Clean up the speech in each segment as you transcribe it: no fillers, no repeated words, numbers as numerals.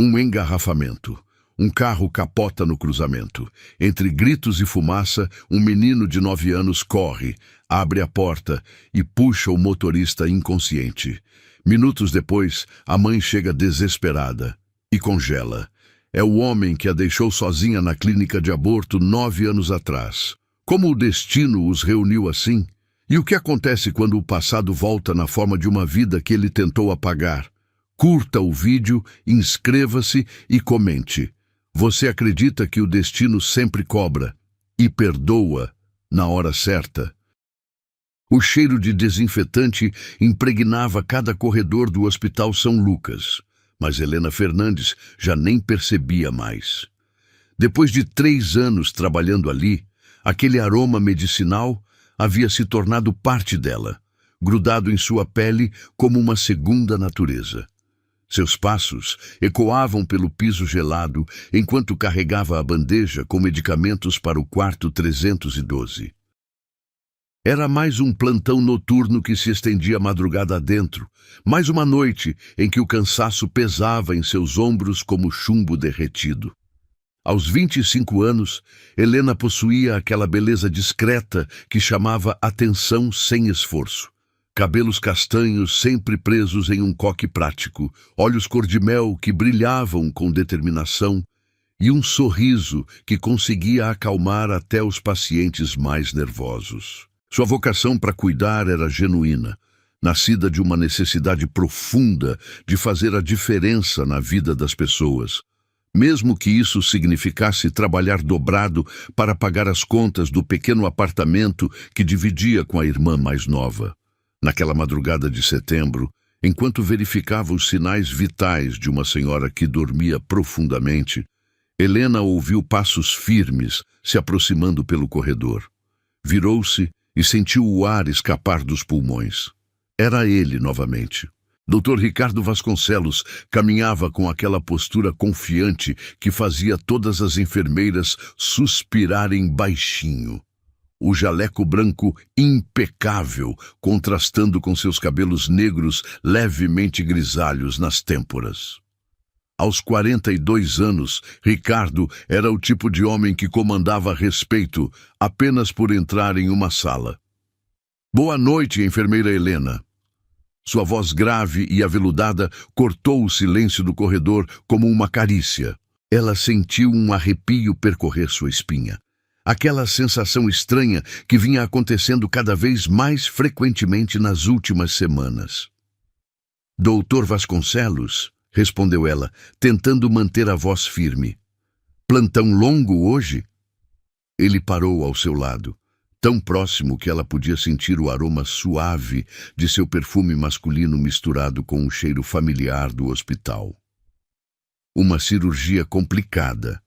Um engarrafamento. Um carro capota no cruzamento. Entre gritos e fumaça, um menino de 9 anos corre, abre a porta e puxa o motorista inconsciente. Minutos depois, a mãe chega desesperada e congela. É o homem que a deixou sozinha na clínica de aborto 9 anos atrás. Como o destino os reuniu assim? E o que acontece quando o passado volta na forma de uma vida que ele tentou apagar? Curta o vídeo, inscreva-se e comente. Você acredita que o destino sempre cobra e perdoa na hora certa? O cheiro de desinfetante impregnava cada corredor do Hospital São Lucas, mas Helena Fernandes já nem percebia mais. Depois de 3 anos trabalhando ali, aquele aroma medicinal havia se tornado parte dela, grudado em sua pele como uma segunda natureza. Seus passos ecoavam pelo piso gelado enquanto carregava a bandeja com medicamentos para o quarto 312. Era mais um plantão noturno que se estendia a madrugada adentro, mais uma noite em que o cansaço pesava em seus ombros como chumbo derretido. Aos 25 anos, Helena possuía aquela beleza discreta que chamava atenção sem esforço. Cabelos castanhos sempre presos em um coque prático, olhos cor-de-mel que brilhavam com determinação e um sorriso que conseguia acalmar até os pacientes mais nervosos. Sua vocação para cuidar era genuína, nascida de uma necessidade profunda de fazer a diferença na vida das pessoas, mesmo que isso significasse trabalhar dobrado para pagar as contas do pequeno apartamento que dividia com a irmã mais nova. Naquela madrugada de setembro, enquanto verificava os sinais vitais de uma senhora que dormia profundamente, Helena ouviu passos firmes se aproximando pelo corredor. Virou-se e sentiu o ar escapar dos pulmões. Era ele novamente. Dr. Ricardo Vasconcelos caminhava com aquela postura confiante que fazia todas as enfermeiras suspirarem baixinho. O jaleco branco impecável, contrastando com seus cabelos negros levemente grisalhos nas têmporas. Aos 42 anos, Ricardo era o tipo de homem que comandava respeito apenas por entrar em uma sala. "Boa noite, enfermeira Helena." Sua voz grave e aveludada cortou o silêncio do corredor como uma carícia. Ela sentiu um arrepio percorrer sua espinha. Aquela sensação estranha que vinha acontecendo cada vez mais frequentemente nas últimas semanas. "Doutor Vasconcelos", respondeu ela, tentando manter a voz firme. "Plantão longo hoje?" Ele parou ao seu lado, tão próximo que ela podia sentir o aroma suave de seu perfume masculino misturado com o cheiro familiar do hospital. Uma cirurgia complicada.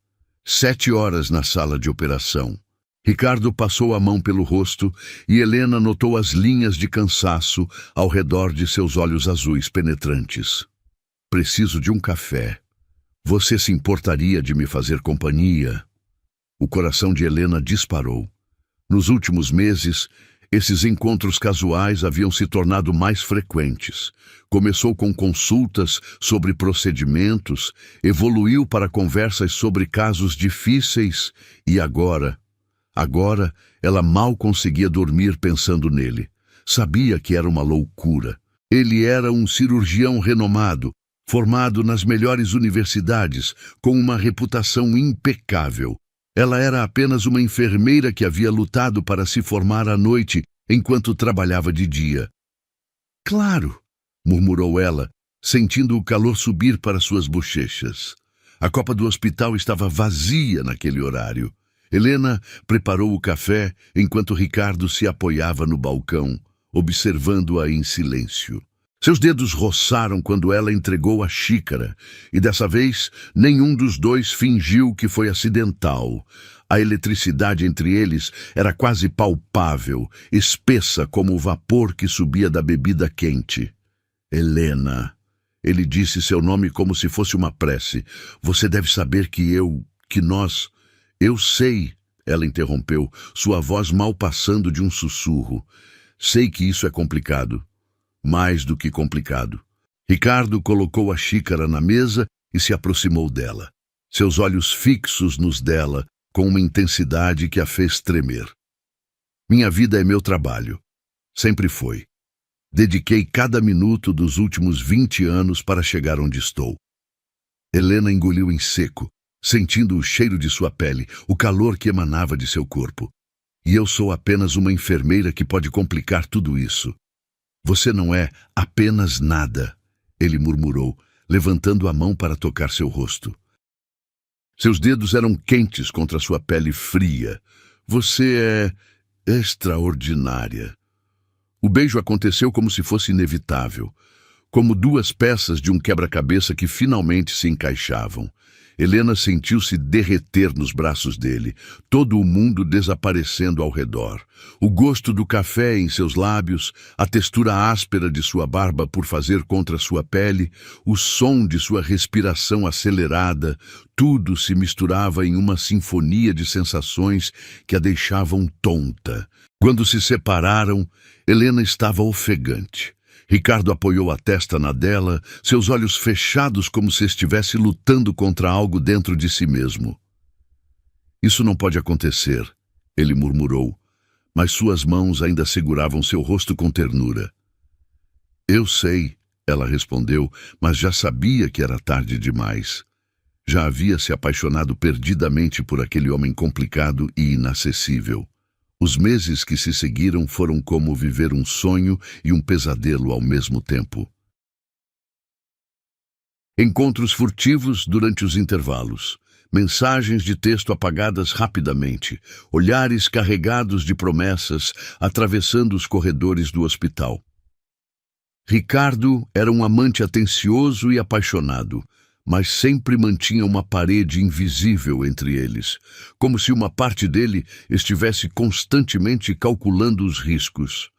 7 horas na sala de operação. Ricardo passou a mão pelo rosto e Helena notou as linhas de cansaço ao redor de seus olhos azuis penetrantes. "Preciso de um café. Você se importaria de me fazer companhia?" O coração de Helena disparou. Nos últimos meses, esses encontros casuais haviam se tornado mais frequentes. Começou com consultas sobre procedimentos, evoluiu para conversas sobre casos difíceis e agora ela mal conseguia dormir pensando nele. Sabia que era uma loucura. Ele era um cirurgião renomado, formado nas melhores universidades, com uma reputação impecável. Ela era apenas uma enfermeira que havia lutado para se formar à noite enquanto trabalhava de dia. "Claro", murmurou ela, sentindo o calor subir para suas bochechas. A copa do hospital estava vazia naquele horário. Helena preparou o café enquanto Ricardo se apoiava no balcão, observando-a em silêncio. Seus dedos roçaram quando ela entregou a xícara, e dessa vez nenhum dos dois fingiu que foi acidental. A eletricidade entre eles era quase palpável, espessa como o vapor que subia da bebida quente. "Helena", ele disse seu nome como se fosse uma prece. "Você deve saber que nós... Eu sei", ela interrompeu, sua voz mal passando de um sussurro. "Sei que isso é complicado. Mais do que complicado." Ricardo colocou a xícara na mesa e se aproximou dela, seus olhos fixos nos dela, com uma intensidade que a fez tremer. Minha vida é meu trabalho. Sempre foi. Dediquei cada minuto dos últimos 20 anos para chegar onde estou. Helena engoliu em seco, sentindo o cheiro de sua pele, o calor que emanava de seu corpo. E eu sou apenas uma enfermeira que pode complicar tudo isso. Você não é apenas nada, ele murmurou, levantando a mão para tocar seu rosto. Seus dedos eram quentes contra sua pele fria. Você é extraordinária. O beijo aconteceu como se fosse inevitável, como duas peças de um quebra-cabeça que finalmente se encaixavam. Helena sentiu-se derreter nos braços dele, todo o mundo desaparecendo ao redor. O gosto do café em seus lábios, a textura áspera de sua barba por fazer contra sua pele, o som de sua respiração acelerada, tudo se misturava em uma sinfonia de sensações que a deixavam tonta. Quando se separaram, Helena estava ofegante. Ricardo apoiou a testa na dela, seus olhos fechados como se estivesse lutando contra algo dentro de si mesmo. Isso não pode acontecer, ele murmurou, mas suas mãos ainda seguravam seu rosto com ternura. Eu sei, ela respondeu, mas já sabia que era tarde demais. Já havia se apaixonado perdidamente por aquele homem complicado e inacessível. Os meses que se seguiram foram como viver um sonho e um pesadelo ao mesmo tempo. Encontros furtivos durante os intervalos, mensagens de texto apagadas rapidamente, olhares carregados de promessas atravessando os corredores do hospital. Ricardo era um amante atencioso e apaixonado, mas sempre mantinha uma parede invisível entre eles, como se uma parte dele estivesse constantemente calculando os riscos.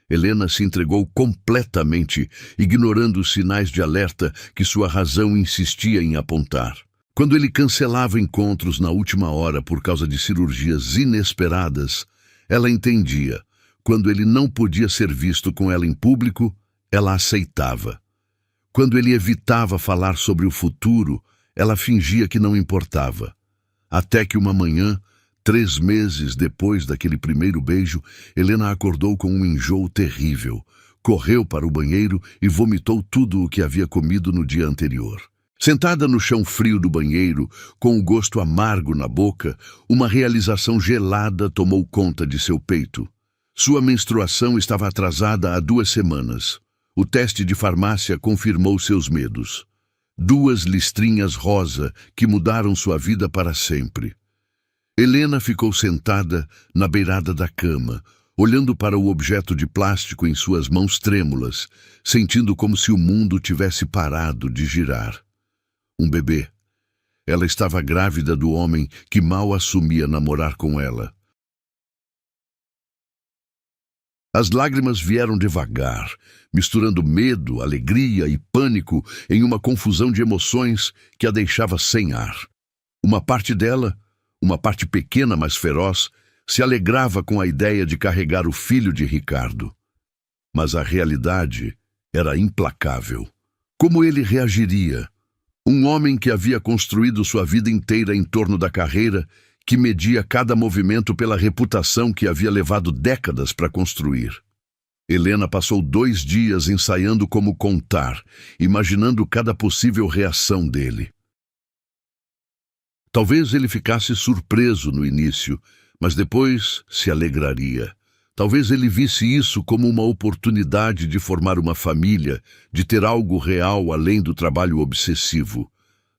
Helena se entregou completamente, ignorando os sinais de alerta que sua razão insistia em apontar. Quando ele cancelava encontros na última hora por causa de cirurgias inesperadas, ela entendia. Quando ele não podia ser visto com ela em público, ela aceitava. Quando ele evitava falar sobre o futuro, ela fingia que não importava. Até que uma manhã, 3 meses depois daquele primeiro beijo, Helena acordou com um enjoo terrível. Correu para o banheiro e vomitou tudo o que havia comido no dia anterior. Sentada no chão frio do banheiro, com o gosto amargo na boca, uma realização gelada tomou conta de seu peito. Sua menstruação estava atrasada há 2 semanas. O teste de farmácia confirmou seus medos. 2 listrinhas rosa que mudaram sua vida para sempre. Helena ficou sentada na beirada da cama, olhando para o objeto de plástico em suas mãos trêmulas, sentindo como se o mundo tivesse parado de girar. Um bebê. Ela estava grávida do homem que mal assumia namorar com ela. As lágrimas vieram devagar, misturando medo, alegria e pânico em uma confusão de emoções que a deixava sem ar. Uma parte dela, uma parte pequena mas feroz, se alegrava com a ideia de carregar o filho de Ricardo. Mas a realidade era implacável. Como ele reagiria? Um homem que havia construído sua vida inteira em torno da carreira, que media cada movimento pela reputação que havia levado décadas para construir. Helena passou 2 dias ensaiando como contar, imaginando cada possível reação dele. Talvez ele ficasse surpreso no início, mas depois se alegraria. Talvez ele visse isso como uma oportunidade de formar uma família, de ter algo real além do trabalho obsessivo.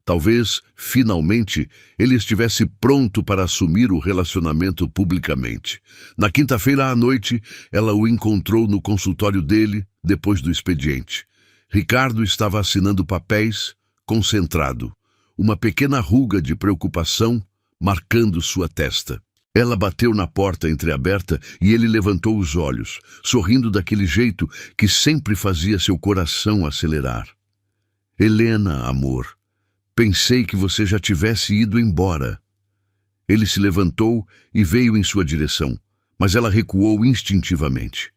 Talvez, finalmente, ele estivesse pronto para assumir o relacionamento publicamente. Na quinta-feira à noite, ela o encontrou no consultório dele, depois do expediente. Ricardo estava assinando papéis, concentrado. Uma pequena ruga de preocupação marcando sua testa. Ela bateu na porta entreaberta e ele levantou os olhos, sorrindo daquele jeito que sempre fazia seu coração acelerar. Helena, amor. Pensei que você já tivesse ido embora. Ele se levantou e veio em sua direção, mas ela recuou instintivamente.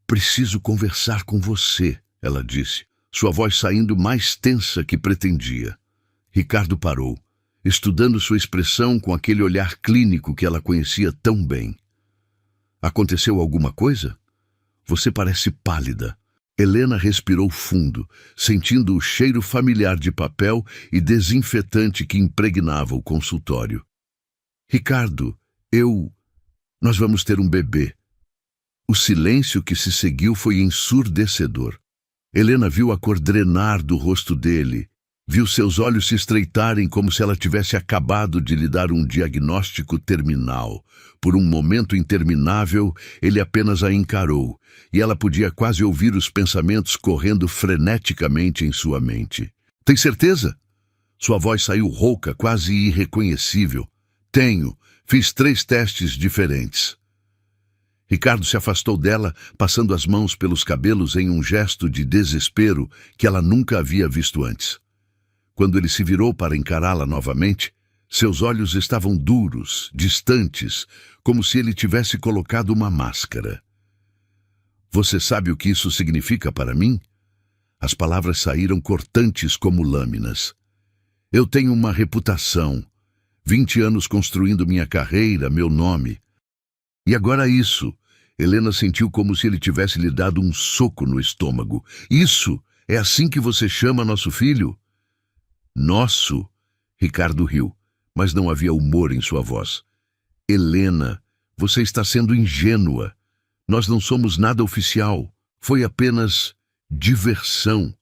Preciso conversar com você, ela disse, sua voz saindo mais tensa que pretendia. Ricardo parou, estudando sua expressão com aquele olhar clínico que ela conhecia tão bem. Aconteceu alguma coisa? Você parece pálida. Helena respirou fundo, sentindo o cheiro familiar de papel e desinfetante que impregnava o consultório. Ricardo, nós vamos ter um bebê. O silêncio que se seguiu foi ensurdecedor. Helena viu a cor drenar do rosto dele, viu seus olhos se estreitarem como se ela tivesse acabado de lhe dar um diagnóstico terminal. Por um momento interminável, ele apenas a encarou, e ela podia quase ouvir os pensamentos correndo freneticamente em sua mente. Tem certeza? Sua voz saiu rouca, quase irreconhecível. Tenho. Fiz 3 testes diferentes. Ricardo se afastou dela, passando as mãos pelos cabelos em um gesto de desespero que ela nunca havia visto antes. Quando ele se virou para encará-la novamente, seus olhos estavam duros, distantes, como se ele tivesse colocado uma máscara. Você sabe o que isso significa para mim? As palavras saíram cortantes como lâminas. Eu tenho uma reputação, 20 anos construindo minha carreira, meu nome. E agora isso. Helena sentiu como se ele tivesse lhe dado um soco no estômago. Isso? É assim que você chama nosso filho? Nosso? Ricardo riu, mas não havia humor em sua voz. Helena, você está sendo ingênua. Nós não somos nada oficial. Foi apenas diversão.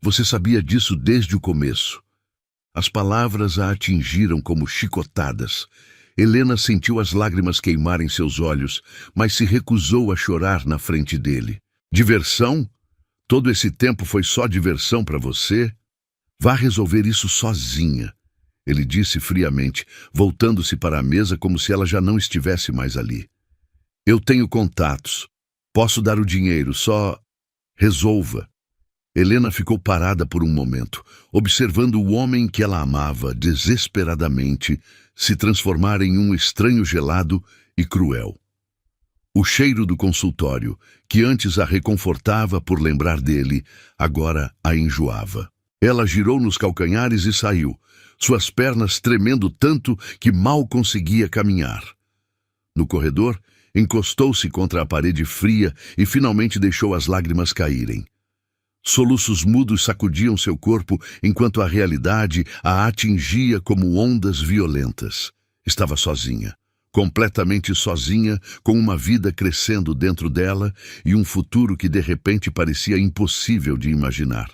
Você sabia disso desde o começo. As palavras a atingiram como chicotadas. Helena sentiu as lágrimas queimarem seus olhos, mas se recusou a chorar na frente dele. Diversão? Todo esse tempo foi só diversão para você? Vá resolver isso sozinha, ele disse friamente, voltando-se para a mesa como se ela já não estivesse mais ali. Eu tenho contatos. Posso dar o dinheiro, só resolva. Helena ficou parada por um momento, observando o homem que ela amava desesperadamente se transformar em um estranho gelado e cruel. O cheiro do consultório, que antes a reconfortava por lembrar dele, agora a enjoava. Ela girou nos calcanhares e saiu, suas pernas tremendo tanto que mal conseguia caminhar. No corredor, encostou-se contra a parede fria e finalmente deixou as lágrimas caírem. Soluços mudos sacudiam seu corpo enquanto a realidade a atingia como ondas violentas. Estava sozinha, completamente sozinha, com uma vida crescendo dentro dela e um futuro que de repente parecia impossível de imaginar.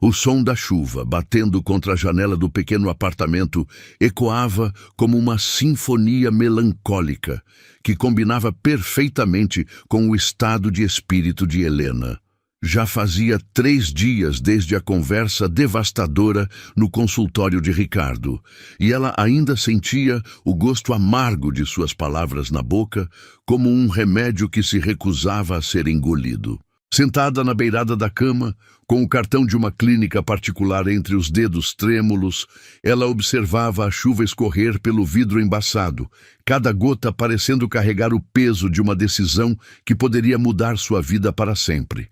O som da chuva, batendo contra a janela do pequeno apartamento, ecoava como uma sinfonia melancólica, que combinava perfeitamente com o estado de espírito de Helena. Já fazia 3 dias desde a conversa devastadora no consultório de Ricardo, e ela ainda sentia o gosto amargo de suas palavras na boca, como um remédio que se recusava a ser engolido. Sentada na beirada da cama, com o cartão de uma clínica particular entre os dedos trêmulos, ela observava a chuva escorrer pelo vidro embaçado, cada gota parecendo carregar o peso de uma decisão que poderia mudar sua vida para sempre.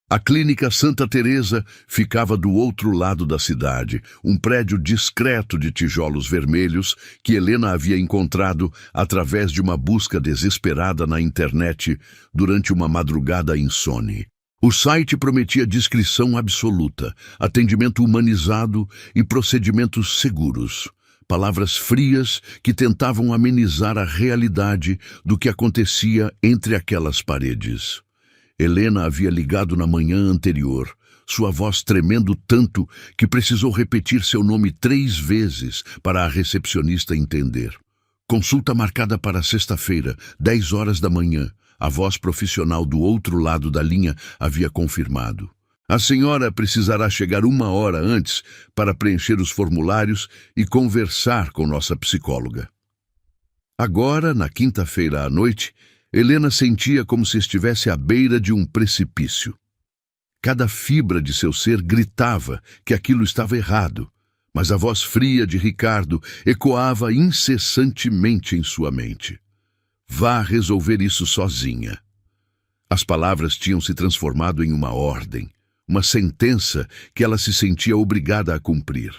A Clínica Santa Teresa ficava do outro lado da cidade, um prédio discreto de tijolos vermelhos que Helena havia encontrado através de uma busca desesperada na internet durante uma madrugada insone. O site prometia discrição absoluta, atendimento humanizado e procedimentos seguros. Palavras frias que tentavam amenizar a realidade do que acontecia entre aquelas paredes. Helena havia ligado na manhã anterior, sua voz tremendo tanto que precisou repetir seu nome 3 vezes para a recepcionista entender. Consulta marcada para sexta-feira, 10 horas da manhã. A voz profissional do outro lado da linha havia confirmado. A senhora precisará chegar 1 hora antes para preencher os formulários e conversar com nossa psicóloga. Agora, na quinta-feira à noite, Helena sentia como se estivesse à beira de um precipício. Cada fibra de seu ser gritava que aquilo estava errado, mas a voz fria de Ricardo ecoava incessantemente em sua mente. Vá resolver isso sozinha. As palavras tinham se transformado em uma ordem, uma sentença que ela se sentia obrigada a cumprir.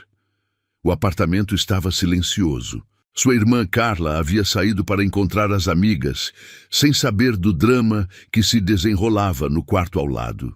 O apartamento estava silencioso. Sua irmã Carla havia saído para encontrar as amigas, sem saber do drama que se desenrolava no quarto ao lado.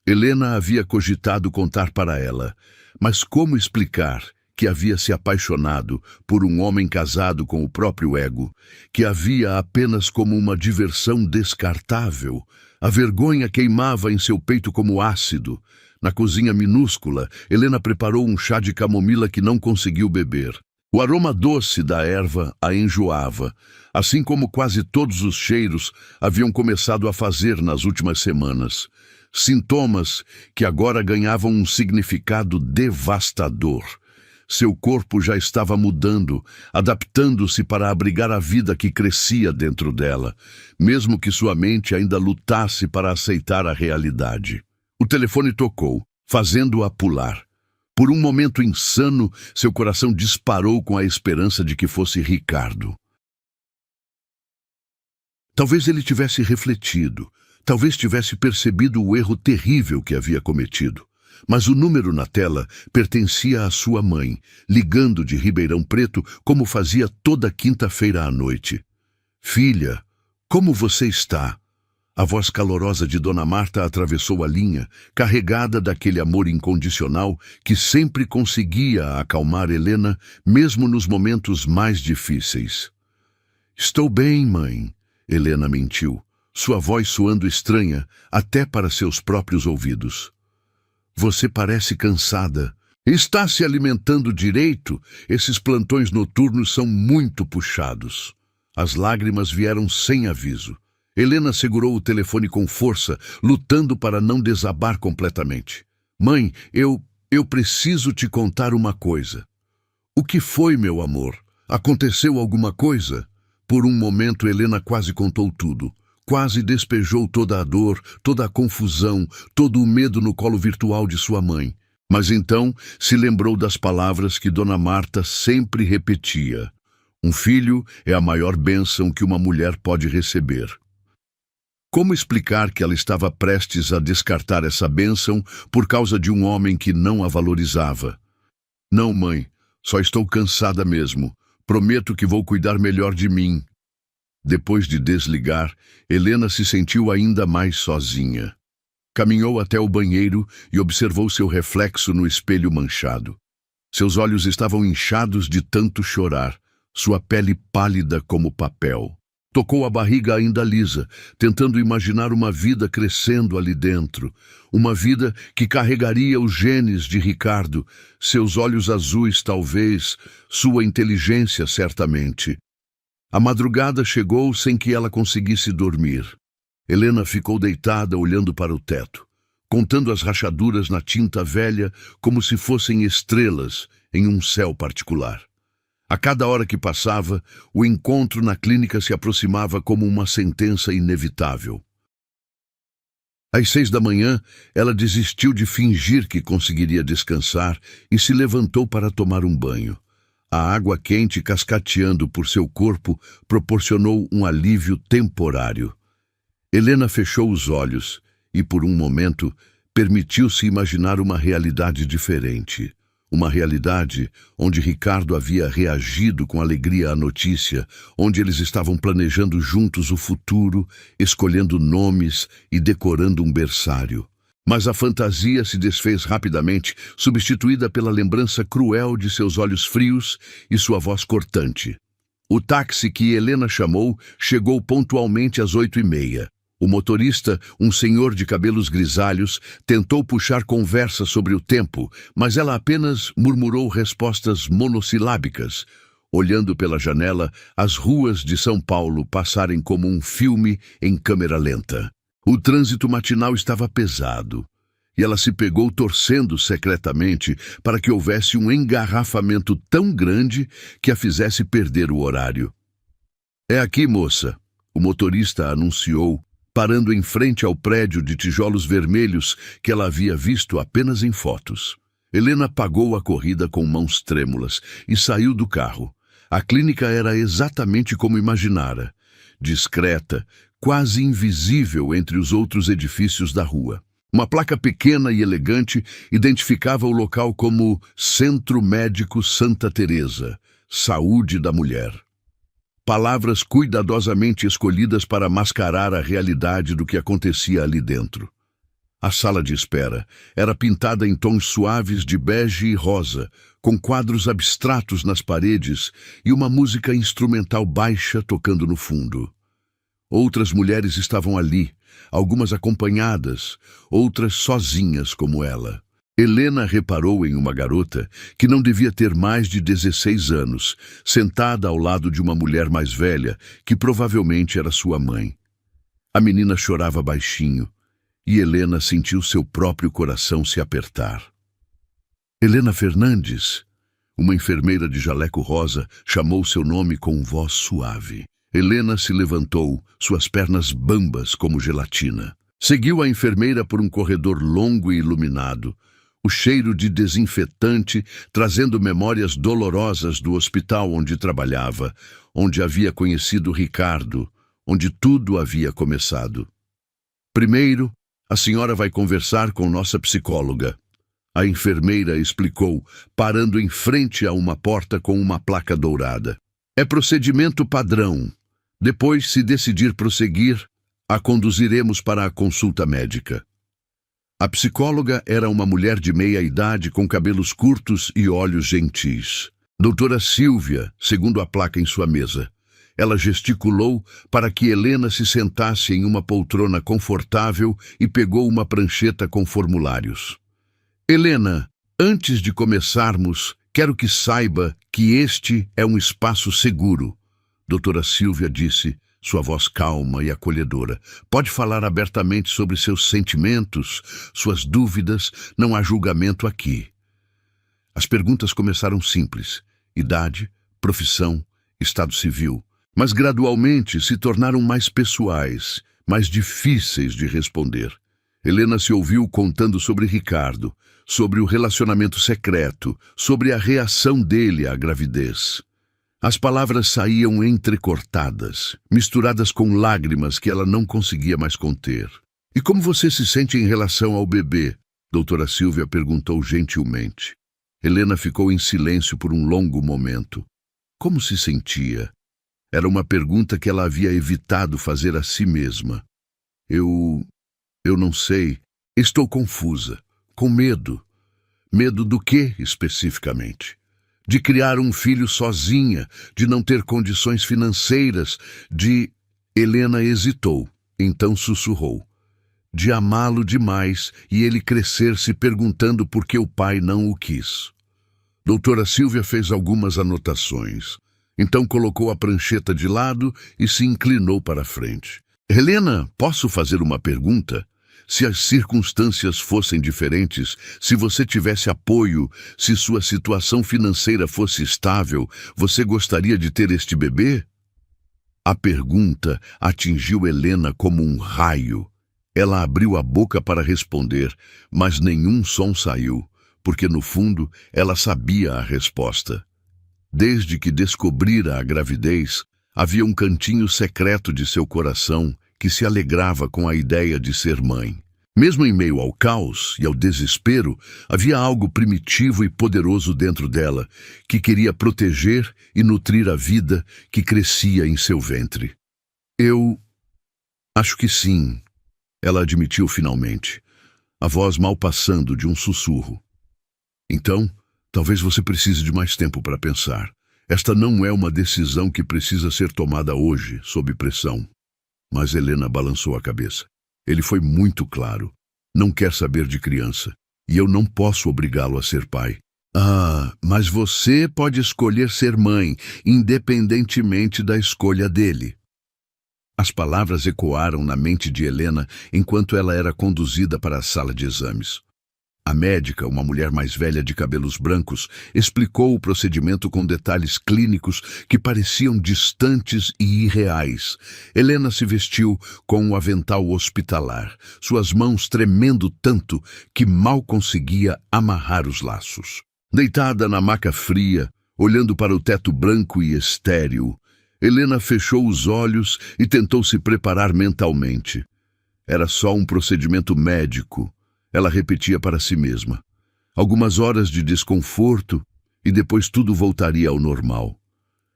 Helena havia cogitado contar para ela, mas como explicar que havia se apaixonado por um homem casado com o próprio ego, que havia apenas como uma diversão descartável? A vergonha queimava em seu peito como ácido. Na cozinha minúscula, Helena preparou um chá de camomila que não conseguiu beber. O aroma doce da erva a enjoava, assim como quase todos os cheiros haviam começado a fazer nas últimas semanas. Sintomas que agora ganhavam um significado devastador. Seu corpo já estava mudando, adaptando-se para abrigar a vida que crescia dentro dela, mesmo que sua mente ainda lutasse para aceitar a realidade. O telefone tocou, fazendo-a pular. Por um momento insano, seu coração disparou com a esperança de que fosse Ricardo. Talvez ele tivesse refletido, talvez tivesse percebido o erro terrível que havia cometido. Mas o número na tela pertencia à sua mãe, ligando de Ribeirão Preto como fazia toda quinta-feira à noite. "Filha, como você está?" A voz calorosa de Dona Marta atravessou a linha, carregada daquele amor incondicional que sempre conseguia acalmar Helena, mesmo nos momentos mais difíceis. "Estou bem, mãe," Helena mentiu, sua voz soando estranha até para seus próprios ouvidos. "Você parece cansada. Está se alimentando direito? Esses plantões noturnos são muito puxados." As lágrimas vieram sem aviso. Helena segurou o telefone com força, lutando para não desabar completamente. "Mãe, eu preciso te contar uma coisa." "O que foi, meu amor? Aconteceu alguma coisa?" Por um momento, Helena quase contou tudo. Quase despejou toda a dor, toda a confusão, todo o medo no colo virtual de sua mãe. Mas então se lembrou das palavras que Dona Marta sempre repetia: "Um filho é a maior bênção que uma mulher pode receber." Como explicar que ela estava prestes a descartar essa bênção por causa de um homem que não a valorizava? "Não, mãe, só estou cansada mesmo. Prometo que vou cuidar melhor de mim." Depois de desligar, Helena se sentiu ainda mais sozinha. Caminhou até o banheiro e observou seu reflexo no espelho manchado. Seus olhos estavam inchados de tanto chorar, sua pele pálida como papel. Tocou a barriga ainda lisa, tentando imaginar uma vida crescendo ali dentro. Uma vida que carregaria os genes de Ricardo, seus olhos azuis talvez, sua inteligência certamente. A madrugada chegou sem que ela conseguisse dormir. Helena ficou deitada olhando para o teto, contando as rachaduras na tinta velha como se fossem estrelas em um céu particular. A cada hora que passava, o encontro na clínica se aproximava como uma sentença inevitável. Às 6 da manhã, ela desistiu de fingir que conseguiria descansar e se levantou para tomar um banho. A água quente cascateando por seu corpo proporcionou um alívio temporário. Helena fechou os olhos e, por um momento, permitiu-se imaginar uma realidade diferente. Uma realidade onde Ricardo havia reagido com alegria à notícia, onde eles estavam planejando juntos o futuro, escolhendo nomes e decorando um berçário. Mas a fantasia se desfez rapidamente, substituída pela lembrança cruel de seus olhos frios e sua voz cortante. O táxi que Helena chamou chegou pontualmente às 8h30. O motorista, um senhor de cabelos grisalhos, tentou puxar conversa sobre o tempo, mas ela apenas murmurou respostas monossilábicas, olhando pela janela as ruas de São Paulo passarem como um filme em câmera lenta. O trânsito matinal estava pesado, e ela se pegou torcendo secretamente para que houvesse um engarrafamento tão grande que a fizesse perder o horário. "É aqui, moça," o motorista anunciou, parando em frente ao prédio de tijolos vermelhos que ela havia visto apenas em fotos. Helena pagou a corrida com mãos trêmulas e saiu do carro. A clínica era exatamente como imaginara. discreta, quase invisível entre os outros edifícios da rua. Uma placa pequena e elegante identificava o local como Centro Médico Santa Teresa, Saúde da Mulher. Palavras cuidadosamente escolhidas para mascarar a realidade do que acontecia ali dentro. A sala de espera era pintada em tons suaves de bege e rosa, com quadros abstratos nas paredes e uma música instrumental baixa tocando no fundo. Outras mulheres estavam ali, algumas acompanhadas, outras sozinhas como ela. Helena reparou em uma garota que não devia ter mais de 16 anos, sentada ao lado de uma mulher mais velha, que provavelmente era sua mãe. A menina chorava baixinho, e Helena sentiu seu próprio coração se apertar. Helena Fernandes, uma enfermeira de jaleco rosa, chamou seu nome com voz suave. Helena se levantou, suas pernas bambas como gelatina. Seguiu a enfermeira por um corredor longo e iluminado, o cheiro de desinfetante trazendo memórias dolorosas do hospital onde trabalhava, onde havia conhecido Ricardo, onde tudo havia começado. Primeiro, a senhora vai conversar com nossa psicóloga. A enfermeira explicou, parando em frente a uma porta com uma placa dourada. É procedimento padrão. Depois, se decidir prosseguir, a conduziremos para a consulta médica. A psicóloga era uma mulher de meia-idade com cabelos curtos e olhos gentis. Doutora Silvia, segundo a placa em sua mesa. Ela gesticulou para que Helena se sentasse em uma poltrona confortável e pegou uma prancheta com formulários. Helena, antes de começarmos, quero que saiba que este é um espaço seguro. Doutora Silvia disse, sua voz calma e acolhedora. Pode falar abertamente sobre seus sentimentos, suas dúvidas, não há julgamento aqui. As perguntas começaram simples: idade, profissão, estado civil, mas gradualmente se tornaram mais pessoais, mais difíceis de responder. Helena se ouviu contando sobre Ricardo, sobre o relacionamento secreto, sobre a reação dele à gravidez. As palavras saíam entrecortadas, misturadas com lágrimas que ela não conseguia mais conter. E como você se sente em relação ao bebê? Doutora Silvia perguntou gentilmente. Helena ficou em silêncio por um longo momento. Como se sentia? Era uma pergunta que ela havia evitado fazer a si mesma. Eu não sei. Estou confusa, com medo. Medo do quê, especificamente? De criar um filho sozinha, de não ter condições financeiras, de... Helena hesitou, então sussurrou. De amá-lo demais e ele crescer se perguntando por que o pai não o quis. Doutora Silvia fez algumas anotações. Então colocou a prancheta de lado e se inclinou para a frente. Helena, posso fazer uma pergunta? Se as circunstâncias fossem diferentes, se você tivesse apoio, se sua situação financeira fosse estável, você gostaria de ter este bebê? A pergunta atingiu Helena como um raio. Ela abriu a boca para responder, mas nenhum som saiu, porque no fundo ela sabia a resposta. Desde que descobrira a gravidez, havia um cantinho secreto de seu coração que se alegrava com a ideia de ser mãe. Mesmo em meio ao caos e ao desespero, havia algo primitivo e poderoso dentro dela, que queria proteger e nutrir a vida que crescia em seu ventre. Eu acho que sim, ela admitiu finalmente, a voz mal passando de um sussurro. Então, talvez você precise de mais tempo para pensar. Esta não é uma decisão que precisa ser tomada hoje, sob pressão. Mas Helena balançou a cabeça. Ele foi muito claro. Não quer saber de criança. E eu não posso obrigá-lo a ser pai. Ah, mas você pode escolher ser mãe, independentemente da escolha dele. As palavras ecoaram na mente de Helena enquanto ela era conduzida para a sala de exames. A médica, uma mulher mais velha de cabelos brancos, explicou o procedimento com detalhes clínicos que pareciam distantes e irreais. Helena se vestiu com um avental hospitalar, suas mãos tremendo tanto que mal conseguia amarrar os laços. Deitada na maca fria, olhando para o teto branco e estéril, Helena fechou os olhos e tentou se preparar mentalmente. Era só um procedimento médico, ela repetia para si mesma. Algumas horas de desconforto e depois tudo voltaria ao normal.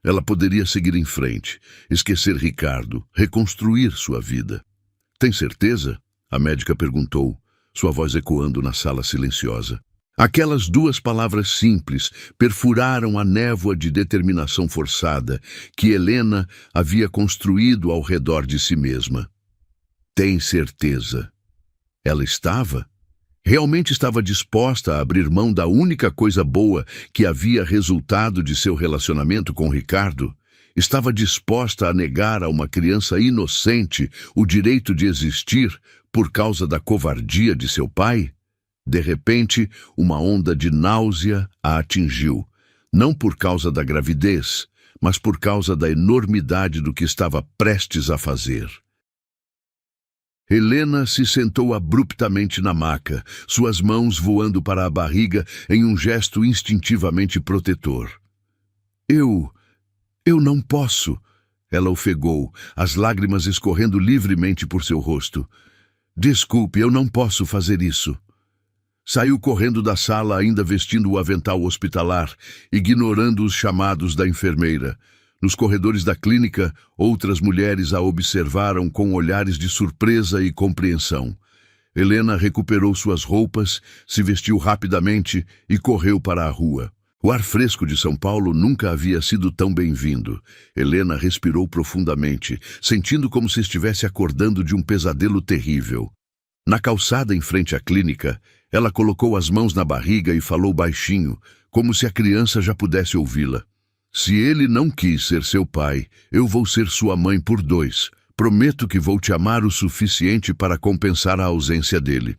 Ela poderia seguir em frente, esquecer Ricardo, reconstruir sua vida. Tem certeza? A médica perguntou, sua voz ecoando na sala silenciosa. Aquelas duas palavras simples perfuraram a névoa de determinação forçada que Helena havia construído ao redor de si mesma. Tem certeza? Ela realmente estava disposta a abrir mão da única coisa boa que havia resultado de seu relacionamento com Ricardo? Estava disposta a negar a uma criança inocente o direito de existir por causa da covardia de seu pai? De repente, uma onda de náusea a atingiu, não por causa da gravidez, mas por causa da enormidade do que estava prestes a fazer. Helena se sentou abruptamente na maca, suas mãos voando para a barriga em um gesto instintivamente protetor. Eu não posso, ela ofegou, as lágrimas escorrendo livremente por seu rosto. Desculpe, eu não posso fazer isso. Saiu correndo da sala ainda vestindo o avental hospitalar, ignorando os chamados da enfermeira. Nos corredores da clínica, outras mulheres a observaram com olhares de surpresa e compreensão. Helena recuperou suas roupas, se vestiu rapidamente e correu para a rua. O ar fresco de São Paulo nunca havia sido tão bem-vindo. Helena respirou profundamente, sentindo como se estivesse acordando de um pesadelo terrível. Na calçada em frente à clínica, ela colocou as mãos na barriga e falou baixinho, como se a criança já pudesse ouvi-la. Se ele não quis ser seu pai, eu vou ser sua mãe por 2. Prometo que vou te amar o suficiente para compensar a ausência dele.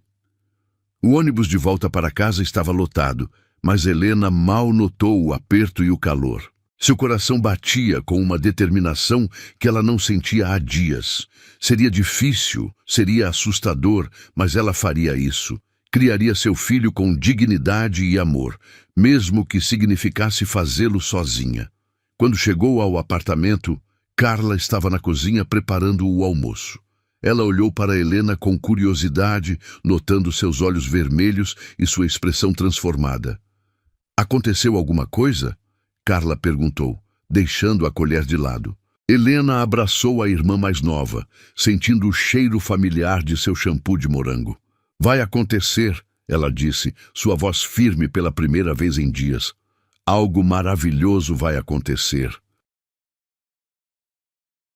O ônibus de volta para casa estava lotado, mas Helena mal notou o aperto e o calor. Seu coração batia com uma determinação que ela não sentia há dias. Seria difícil, seria assustador, mas ela faria isso. Criaria seu filho com dignidade e amor, mesmo que significasse fazê-lo sozinha. Quando chegou ao apartamento, Carla estava na cozinha preparando o almoço. Ela olhou para Helena com curiosidade, notando seus olhos vermelhos e sua expressão transformada. Aconteceu alguma coisa? Carla perguntou, deixando a colher de lado. Helena abraçou a irmã mais nova, sentindo o cheiro familiar de seu shampoo de morango. Vai acontecer, ela disse, sua voz firme pela primeira vez em dias. Algo maravilhoso vai acontecer.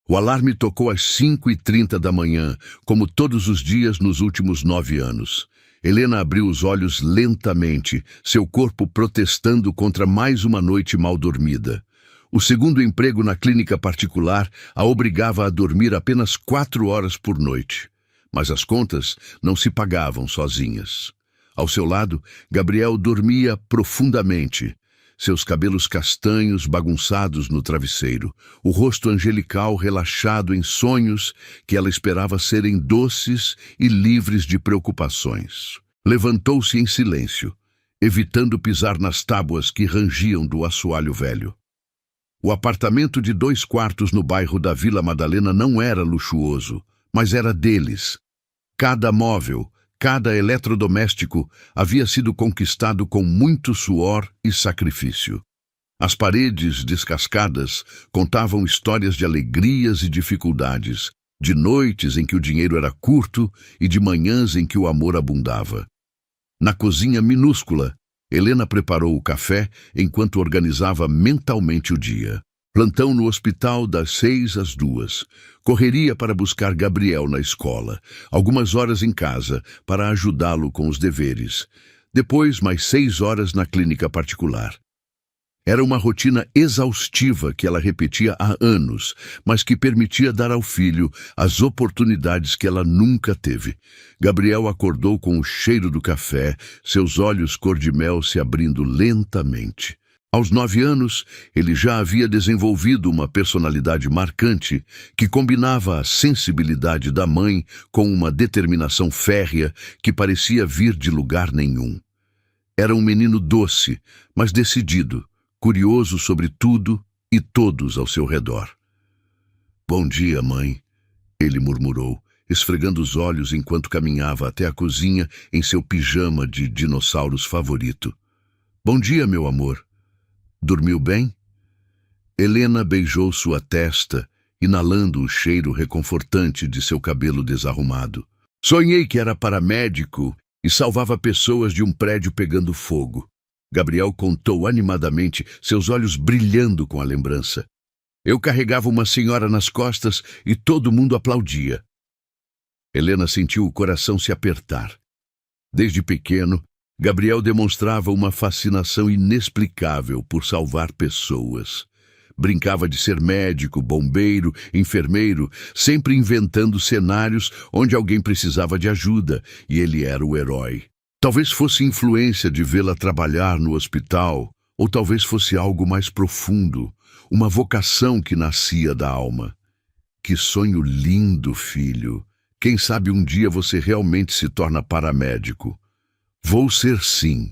O alarme tocou às 5h30 da manhã, como todos os dias nos últimos 9 anos. Helena abriu os olhos lentamente, seu corpo protestando contra mais uma noite mal dormida. O segundo emprego na clínica particular a obrigava a dormir apenas 4 horas por noite. Mas as contas não se pagavam sozinhas. Ao seu lado, Gabriel dormia profundamente, seus cabelos castanhos bagunçados no travesseiro, o rosto angelical relaxado em sonhos que ela esperava serem doces e livres de preocupações. Levantou-se em silêncio, evitando pisar nas tábuas que rangiam do assoalho velho. O apartamento de 2 quartos no bairro da Vila Madalena não era luxuoso, mas era deles. Cada móvel, cada eletrodoméstico havia sido conquistado com muito suor e sacrifício. As paredes descascadas contavam histórias de alegrias e dificuldades, de noites em que o dinheiro era curto e de manhãs em que o amor abundava. Na cozinha minúscula, Helena preparou o café enquanto organizava mentalmente o dia. Plantão no hospital das 6 às 2. Correria para buscar Gabriel na escola. Algumas horas em casa para ajudá-lo com os deveres. Depois, mais 6 horas na clínica particular. Era uma rotina exaustiva que ela repetia há anos, mas que permitia dar ao filho as oportunidades que ela nunca teve. Gabriel acordou com o cheiro do café, seus olhos cor-de-mel se abrindo lentamente. Aos 9 anos, ele já havia desenvolvido uma personalidade marcante que combinava a sensibilidade da mãe com uma determinação férrea que parecia vir de lugar nenhum. Era um menino doce, mas decidido, curioso sobre tudo e todos ao seu redor. Bom dia, mãe, ele murmurou, esfregando os olhos enquanto caminhava até a cozinha em seu pijama de dinossauros favorito. Bom dia, meu amor. Dormiu bem? Helena beijou sua testa, inalando o cheiro reconfortante de seu cabelo desarrumado. Sonhei que era paramédico e salvava pessoas de um prédio pegando fogo. Gabriel contou animadamente, seus olhos brilhando com a lembrança. Eu carregava uma senhora nas costas e todo mundo aplaudia. Helena sentiu o coração se apertar. Desde pequeno, Gabriel demonstrava uma fascinação inexplicável por salvar pessoas. Brincava de ser médico, bombeiro, enfermeiro, sempre inventando cenários onde alguém precisava de ajuda, e ele era o herói. Talvez fosse influência de vê-la trabalhar no hospital, ou talvez fosse algo mais profundo, uma vocação que nascia da alma. Que sonho lindo, filho! Quem sabe um dia você realmente se torna paramédico. Vou ser sim,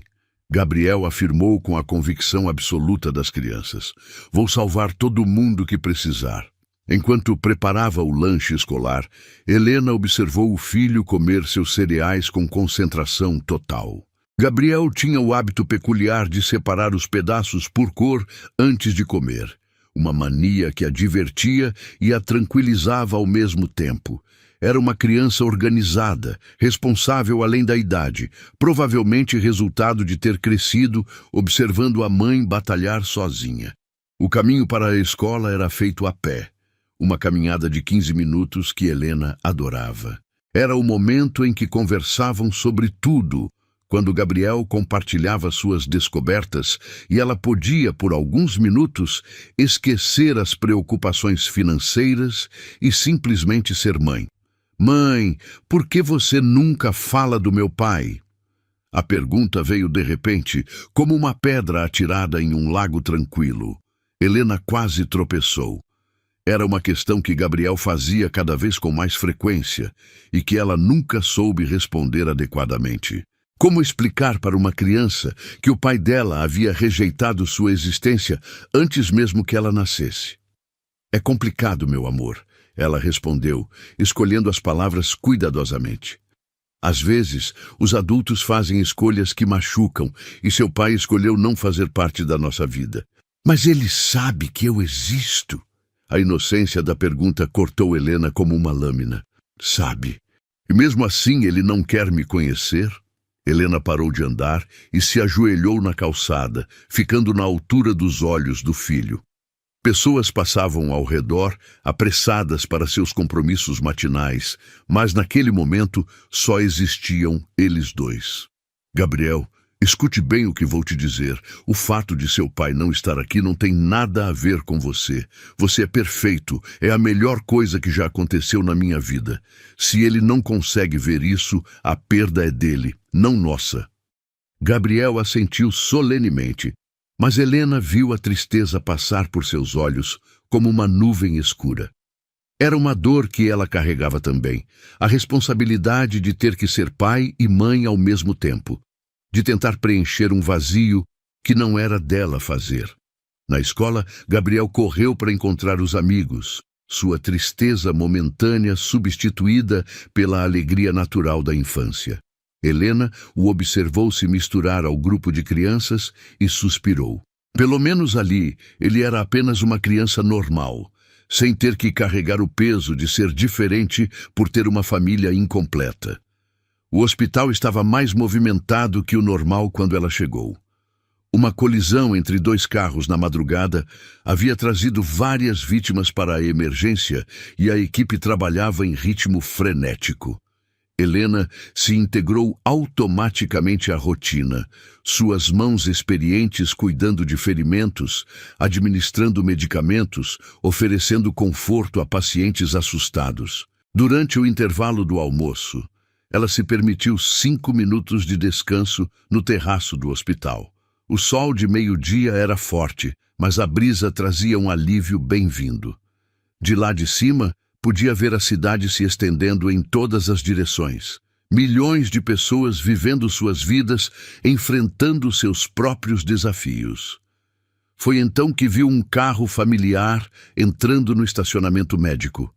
Gabriel afirmou com a convicção absoluta das crianças. Vou salvar todo mundo que precisar. Enquanto preparava o lanche escolar, Helena observou o filho comer seus cereais com concentração total. Gabriel tinha o hábito peculiar de separar os pedaços por cor antes de comer, uma mania que a divertia e a tranquilizava ao mesmo tempo. Era uma criança organizada, responsável além da idade, provavelmente resultado de ter crescido observando a mãe batalhar sozinha. O caminho para a escola era feito a pé, uma caminhada de 15 minutos que Helena adorava. Era o momento em que conversavam sobre tudo, quando Gabriel compartilhava suas descobertas e ela podia, por alguns minutos, esquecer as preocupações financeiras e simplesmente ser mãe. Mãe, por que você nunca fala do meu pai? A pergunta veio de repente, como uma pedra atirada em um lago tranquilo. Helena quase tropeçou. Era uma questão que Gabriel fazia cada vez com mais frequência e que ela nunca soube responder adequadamente. Como explicar para uma criança que o pai dela havia rejeitado sua existência antes mesmo que ela nascesse? É complicado, meu amor. Ela respondeu, escolhendo as palavras cuidadosamente. Às vezes, os adultos fazem escolhas que machucam e seu pai escolheu não fazer parte da nossa vida. Mas ele sabe que eu existo. A inocência da pergunta cortou Helena como uma lâmina. Sabe? E mesmo assim ele não quer me conhecer? Helena parou de andar e se ajoelhou na calçada, ficando na altura dos olhos do filho. Pessoas passavam ao redor, apressadas para seus compromissos matinais, mas naquele momento só existiam eles dois. Gabriel, escute bem o que vou te dizer. O fato de seu pai não estar aqui não tem nada a ver com você. Você é perfeito, é a melhor coisa que já aconteceu na minha vida. Se ele não consegue ver isso, a perda é dele, não nossa. Gabriel assentiu solenemente. Mas Helena viu a tristeza passar por seus olhos como uma nuvem escura. Era uma dor que ela carregava também, a responsabilidade de ter que ser pai e mãe ao mesmo tempo, de tentar preencher um vazio que não era dela fazer. Na escola, Gabriel correu para encontrar os amigos, sua tristeza momentânea substituída pela alegria natural da infância. Helena o observou se misturar ao grupo de crianças e suspirou. Pelo menos ali, ele era apenas uma criança normal, sem ter que carregar o peso de ser diferente por ter uma família incompleta. O hospital estava mais movimentado que o normal quando ela chegou. Uma colisão entre dois carros na madrugada havia trazido várias vítimas para a emergência e a equipe trabalhava em ritmo frenético. Helena se integrou automaticamente à rotina, suas mãos experientes cuidando de ferimentos, administrando medicamentos, oferecendo conforto a pacientes assustados. Durante o intervalo do almoço, ela se permitiu 5 minutos de descanso no terraço do hospital. O sol de meio-dia era forte, mas a brisa trazia um alívio bem-vindo. De lá de cima, podia ver a cidade se estendendo em todas as direções. Milhões de pessoas vivendo suas vidas, enfrentando seus próprios desafios. Foi então que viu um carro familiar entrando no estacionamento médico.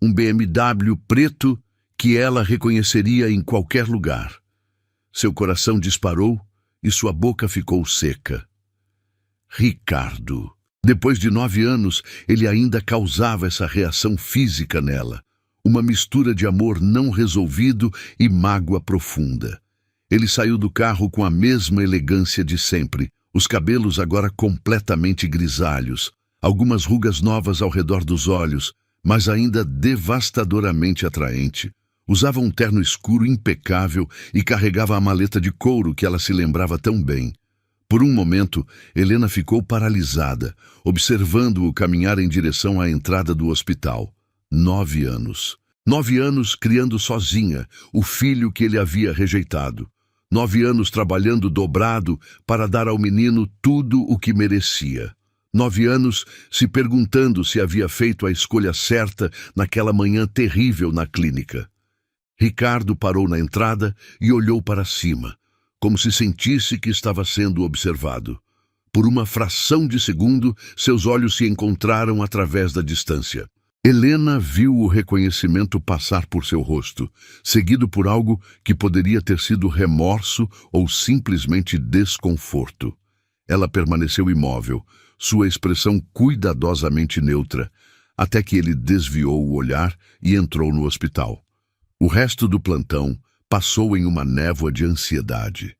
Um BMW preto que ela reconheceria em qualquer lugar. Seu coração disparou e sua boca ficou seca. Ricardo. Depois de 9 anos, ele ainda causava essa reação física nela. Uma mistura de amor não resolvido e mágoa profunda. Ele saiu do carro com a mesma elegância de sempre, os cabelos agora completamente grisalhos, algumas rugas novas ao redor dos olhos, mas ainda devastadoramente atraente. Usava um terno escuro impecável e carregava a maleta de couro que ela se lembrava tão bem. Por um momento, Helena ficou paralisada, observando-o caminhar em direção à entrada do hospital. 9 anos. 9 anos criando sozinha o filho que ele havia rejeitado. 9 anos trabalhando dobrado para dar ao menino tudo o que merecia. 9 anos se perguntando se havia feito a escolha certa naquela manhã terrível na clínica. Ricardo parou na entrada e olhou para cima, como se sentisse que estava sendo observado. Por uma fração de segundo, seus olhos se encontraram através da distância. Helena viu o reconhecimento passar por seu rosto, seguido por algo que poderia ter sido remorso ou simplesmente desconforto. Ela permaneceu imóvel, sua expressão cuidadosamente neutra, até que ele desviou o olhar e entrou no hospital. O resto do plantão passou em uma névoa de ansiedade.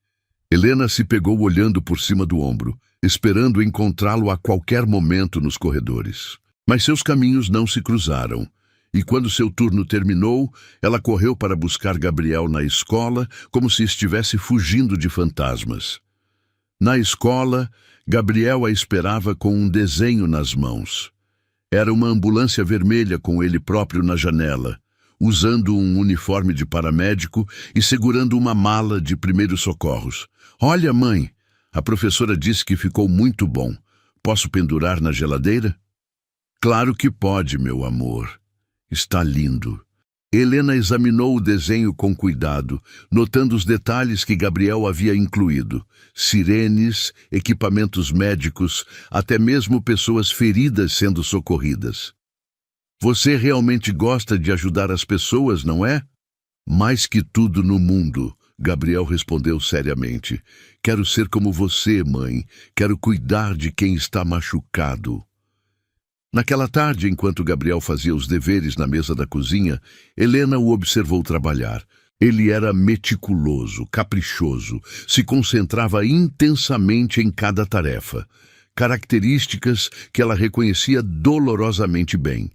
Helena se pegou olhando por cima do ombro, esperando encontrá-lo a qualquer momento nos corredores. Mas seus caminhos não se cruzaram, e quando seu turno terminou, ela correu para buscar Gabriel na escola, como se estivesse fugindo de fantasmas. Na escola, Gabriel a esperava com um desenho nas mãos. Era uma ambulância vermelha com ele próprio na janela, usando um uniforme de paramédico e segurando uma mala de primeiros socorros. "Olha, mãe, a professora disse que ficou muito bom. Posso pendurar na geladeira?" "Claro que pode, meu amor. Está lindo." Helena examinou o desenho com cuidado, notando os detalhes que Gabriel havia incluído. Sirenes, equipamentos médicos, até mesmo pessoas feridas sendo socorridas. "Você realmente gosta de ajudar as pessoas, não é?" "Mais que tudo no mundo", Gabriel respondeu seriamente. "Quero ser como você, mãe. Quero cuidar de quem está machucado." Naquela tarde, enquanto Gabriel fazia os deveres na mesa da cozinha, Helena o observou trabalhar. Ele era meticuloso, caprichoso, se concentrava intensamente em cada tarefa, características que ela reconhecia dolorosamente bem.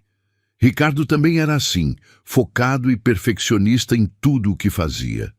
Ricardo também era assim, focado e perfeccionista em tudo o que fazia.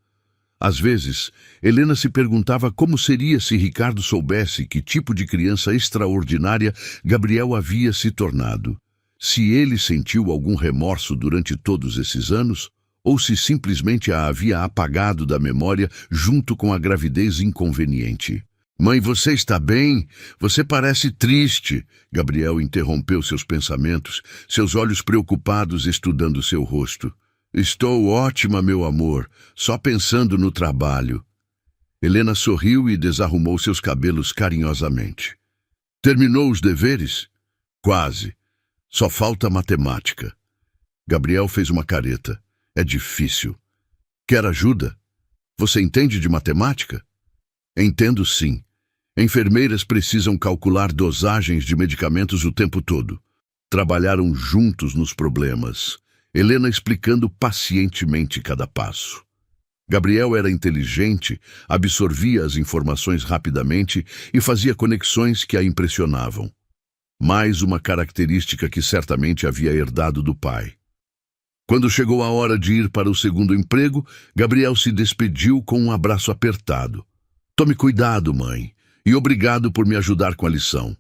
Às vezes, Helena se perguntava como seria se Ricardo soubesse que tipo de criança extraordinária Gabriel havia se tornado. Se ele sentiu algum remorso durante todos esses anos, ou se simplesmente a havia apagado da memória junto com a gravidez inconveniente. "Mãe, você está bem? Você parece triste." Gabriel interrompeu seus pensamentos, seus olhos preocupados estudando seu rosto. "Estou ótima, meu amor, só pensando no trabalho." Helena sorriu e desarrumou seus cabelos carinhosamente. "Terminou os deveres?" "Quase. Só falta matemática." Gabriel fez uma careta. "É difícil." "Quer ajuda? Você entende de matemática?" "Entendo, sim. Enfermeiras precisam calcular dosagens de medicamentos o tempo todo." Trabalharam juntos nos problemas, Helena explicando pacientemente cada passo. Gabriel era inteligente, absorvia as informações rapidamente e fazia conexões que a impressionavam. Mais uma característica que certamente havia herdado do pai. Quando chegou a hora de ir para o segundo emprego, Gabriel se despediu com um abraço apertado. "Tome cuidado, mãe, e obrigado por me ajudar com a lição."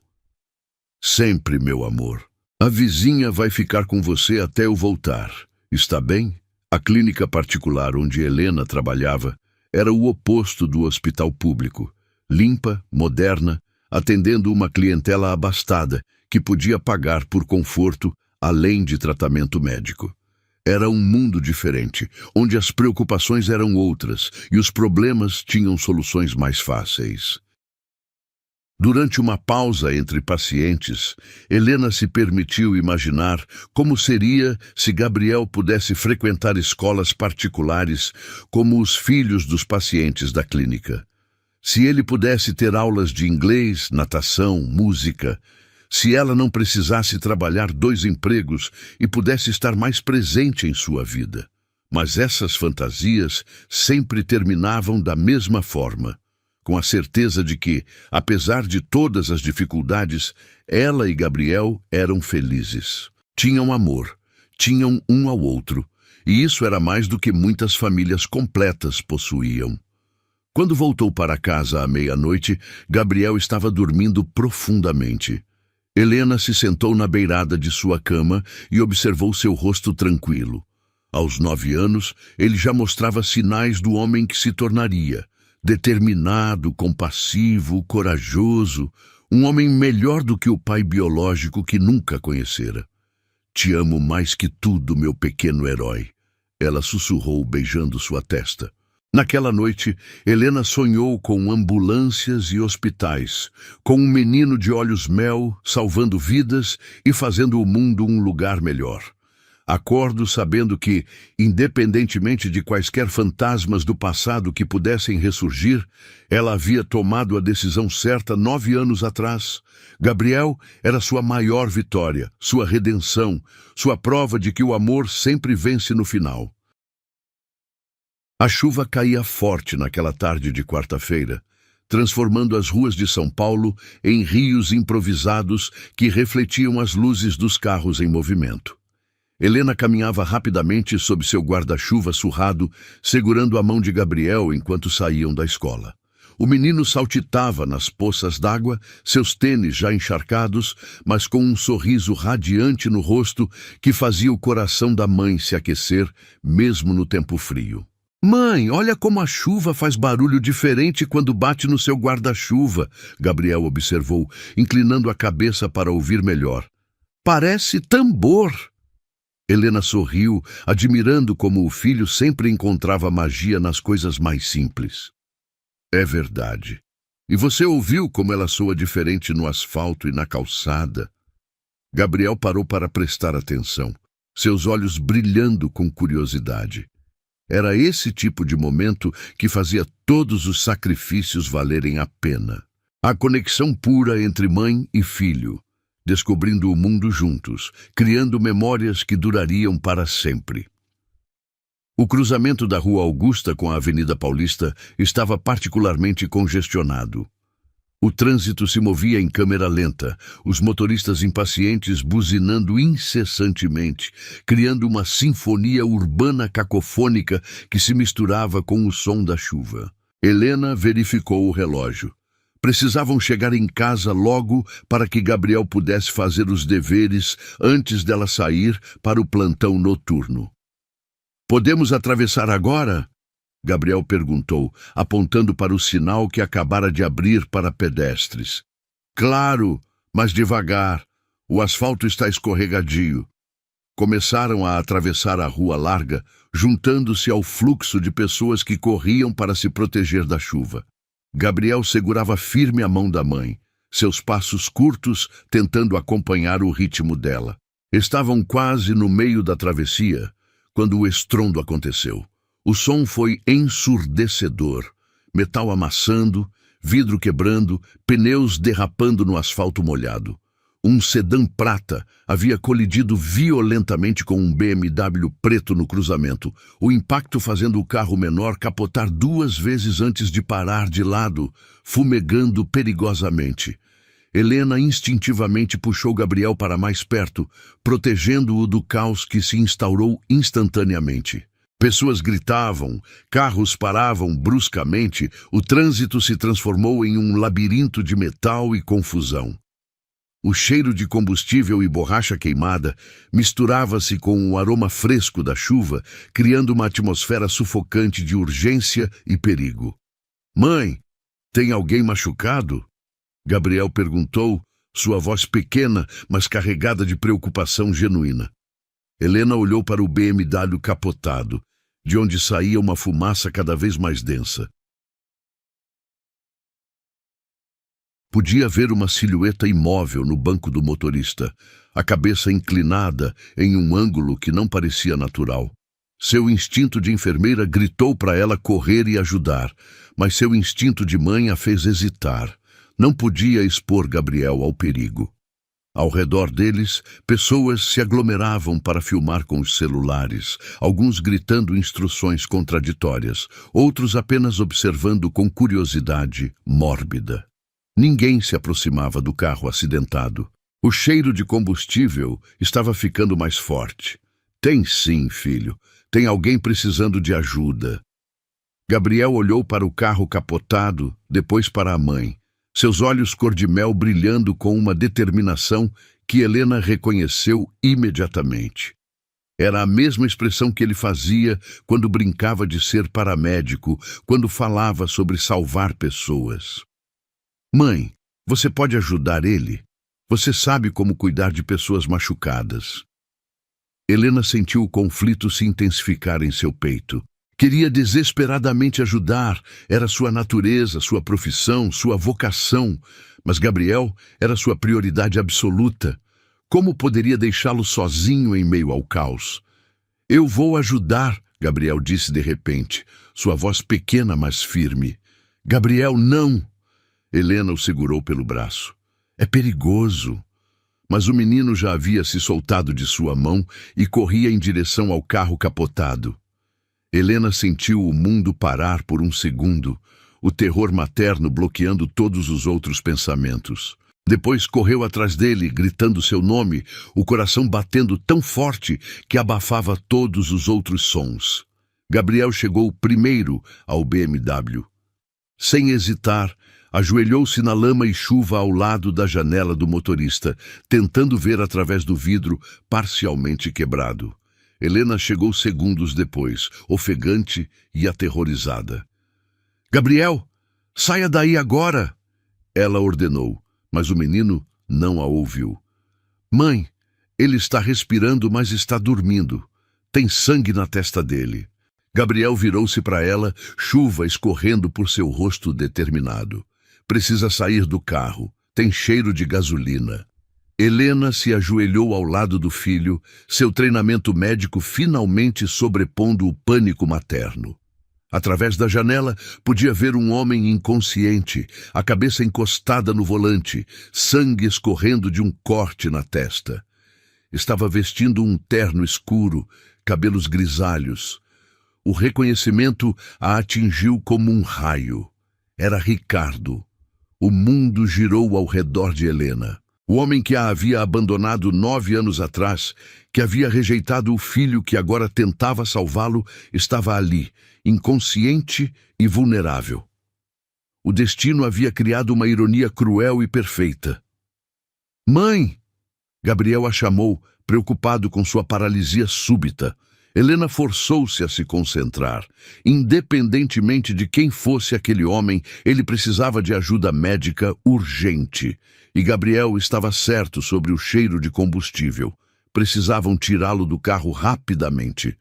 "Sempre, meu amor. A vizinha vai ficar com você até eu voltar. Está bem?" A clínica particular onde Helena trabalhava era o oposto do hospital público. Limpa, moderna, atendendo uma clientela abastada que podia pagar por conforto além de tratamento médico. Era um mundo diferente, onde as preocupações eram outras e os problemas tinham soluções mais fáceis. Durante uma pausa entre pacientes, Helena se permitiu imaginar como seria se Gabriel pudesse frequentar escolas particulares como os filhos dos pacientes da clínica. Se ele pudesse ter aulas de inglês, natação, música, se ela não precisasse trabalhar 2 empregos e pudesse estar mais presente em sua vida. Mas essas fantasias sempre terminavam da mesma forma, com a certeza de que, apesar de todas as dificuldades, ela e Gabriel eram felizes. Tinham amor, tinham um ao outro, e isso era mais do que muitas famílias completas possuíam. Quando voltou para casa à meia-noite, Gabriel estava dormindo profundamente. Helena se sentou na beirada de sua cama e observou seu rosto tranquilo. Aos 9 anos, ele já mostrava sinais do homem que se tornaria. Determinado, compassivo, corajoso, um homem melhor do que o pai biológico que nunca conhecera. "Te amo mais que tudo, meu pequeno herói", ela sussurrou, beijando sua testa. Naquela noite, Helena sonhou com ambulâncias e hospitais, com um menino de olhos mel, salvando vidas e fazendo o mundo um lugar melhor. Acordo sabendo que, independentemente de quaisquer fantasmas do passado que pudessem ressurgir, ela havia tomado a decisão certa 9 anos atrás. Gabriel era sua maior vitória, sua redenção, sua prova de que o amor sempre vence no final. A chuva caía forte naquela tarde de quarta-feira, transformando as ruas de São Paulo em rios improvisados que refletiam as luzes dos carros em movimento. Helena caminhava rapidamente sob seu guarda-chuva surrado, segurando a mão de Gabriel enquanto saíam da escola. O menino saltitava nas poças d'água, seus tênis já encharcados, mas com um sorriso radiante no rosto que fazia o coração da mãe se aquecer, mesmo no tempo frio. "Mãe, olha como a chuva faz barulho diferente quando bate no seu guarda-chuva", Gabriel observou, inclinando a cabeça para ouvir melhor. "Parece tambor." Helena sorriu, admirando como o filho sempre encontrava magia nas coisas mais simples. "É verdade. E você ouviu como ela soa diferente no asfalto e na calçada?" Gabriel parou para prestar atenção, seus olhos brilhando com curiosidade. Era esse tipo de momento que fazia todos os sacrifícios valerem a pena. A conexão pura entre mãe e filho, descobrindo o mundo juntos, criando memórias que durariam para sempre. O cruzamento da Rua Augusta com a Avenida Paulista estava particularmente congestionado. O trânsito se movia em câmera lenta, os motoristas impacientes buzinando incessantemente, criando uma sinfonia urbana cacofônica que se misturava com o som da chuva. Helena verificou o relógio. Precisavam chegar em casa logo para que Gabriel pudesse fazer os deveres antes dela sair para o plantão noturno. "Podemos atravessar agora?" Gabriel perguntou, apontando para o sinal que acabara de abrir para pedestres. "Claro, mas devagar. O asfalto está escorregadio." Começaram a atravessar a rua larga, juntando-se ao fluxo de pessoas que corriam para se proteger da chuva. Gabriel segurava firme a mão da mãe, seus passos curtos tentando acompanhar o ritmo dela. Estavam quase no meio da travessia, quando o estrondo aconteceu. O som foi ensurdecedor, metal amassando, vidro quebrando, pneus derrapando no asfalto molhado. Um sedã prata havia colidido violentamente com um BMW preto no cruzamento, o impacto fazendo o carro menor capotar 2 vezes antes de parar de lado, fumegando perigosamente. Helena instintivamente puxou Gabriel para mais perto, protegendo-o do caos que se instaurou instantaneamente. Pessoas gritavam, carros paravam bruscamente, o trânsito se transformou em um labirinto de metal e confusão. O cheiro de combustível e borracha queimada misturava-se com o aroma fresco da chuva, criando uma atmosfera sufocante de urgência e perigo. "Mãe, tem alguém machucado?" Gabriel perguntou, sua voz pequena, mas carregada de preocupação genuína. Helena olhou para o BMW capotado, de onde saía uma fumaça cada vez mais densa. Podia ver uma silhueta imóvel no banco do motorista, a cabeça inclinada em um ângulo que não parecia natural. Seu instinto de enfermeira gritou para ela correr e ajudar, mas seu instinto de mãe a fez hesitar. Não podia expor Gabriel ao perigo. Ao redor deles, pessoas se aglomeravam para filmar com os celulares, alguns gritando instruções contraditórias, outros apenas observando com curiosidade mórbida. Ninguém se aproximava do carro acidentado. O cheiro de combustível estava ficando mais forte. Tem sim, filho. Tem alguém precisando de ajuda. Gabriel olhou para o carro capotado, depois para a mãe. Seus olhos cor de mel brilhando com uma determinação que Helena reconheceu imediatamente. Era a mesma expressão que ele fazia quando brincava de ser paramédico, quando falava sobre salvar pessoas. Mãe, você pode ajudar ele? Você sabe como cuidar de pessoas machucadas. Helena sentiu o conflito se intensificar em seu peito. Queria desesperadamente ajudar, era sua natureza, sua profissão, sua vocação, mas Gabriel era sua prioridade absoluta. Como poderia deixá-lo sozinho em meio ao caos? Eu vou ajudar, Gabriel disse de repente, sua voz pequena, mas firme. Gabriel, não! Helena o segurou pelo braço. É perigoso. Mas o menino já havia se soltado de sua mão e corria em direção ao carro capotado. Helena sentiu o mundo parar por um segundo, o terror materno bloqueando todos os outros pensamentos. Depois correu atrás dele, gritando seu nome, o coração batendo tão forte que abafava todos os outros sons. Gabriel chegou primeiro ao BMW. Sem hesitar, ajoelhou-se na lama e chuva ao lado da janela do motorista, tentando ver através do vidro parcialmente quebrado. Helena chegou segundos depois, ofegante e aterrorizada. Gabriel, saia daí agora! Ela ordenou, mas o menino não a ouviu. Mãe, ele está respirando, mas está dormindo. Tem sangue na testa dele. Gabriel virou-se para ela, chuva escorrendo por seu rosto determinado. Precisa sair do carro. Tem cheiro de gasolina. Helena se ajoelhou ao lado do filho, seu treinamento médico finalmente sobrepondo o pânico materno. Através da janela, podia ver um homem inconsciente, a cabeça encostada no volante, sangue escorrendo de um corte na testa. Estava vestindo um terno escuro, cabelos grisalhos. O reconhecimento a atingiu como um raio. Era Ricardo. O mundo girou ao redor de Helena. O homem que a havia abandonado 9 anos atrás, que havia rejeitado o filho que agora tentava salvá-lo, estava ali, inconsciente e vulnerável. O destino havia criado uma ironia cruel e perfeita. Mãe! Gabriel a chamou, preocupado com sua paralisia súbita. Helena forçou-se a se concentrar. Independentemente de quem fosse aquele homem, ele precisava de ajuda médica urgente. E Gabriel estava certo sobre o cheiro de combustível. Precisavam tirá-lo do carro rapidamente.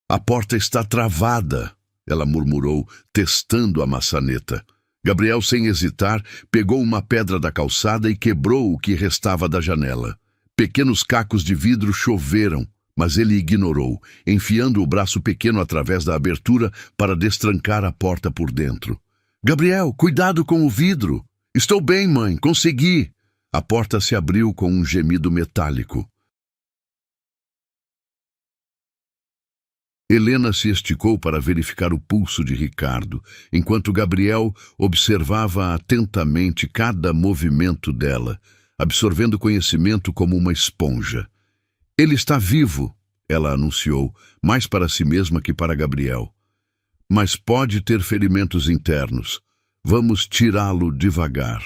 A porta está travada, ela murmurou, testando a maçaneta. Gabriel, sem hesitar, pegou uma pedra da calçada e quebrou o que restava da janela. Pequenos cacos de vidro choveram, mas ele ignorou, enfiando o braço pequeno através da abertura para destrancar a porta por dentro. Gabriel, cuidado com o vidro! Estou bem, mãe, consegui! A porta se abriu com um gemido metálico. Helena se esticou para verificar o pulso de Ricardo, enquanto Gabriel observava atentamente cada movimento dela, absorvendo conhecimento como uma esponja. Ele está vivo, ela anunciou, mais para si mesma que para Gabriel. Mas pode ter ferimentos internos. Vamos tirá-lo devagar.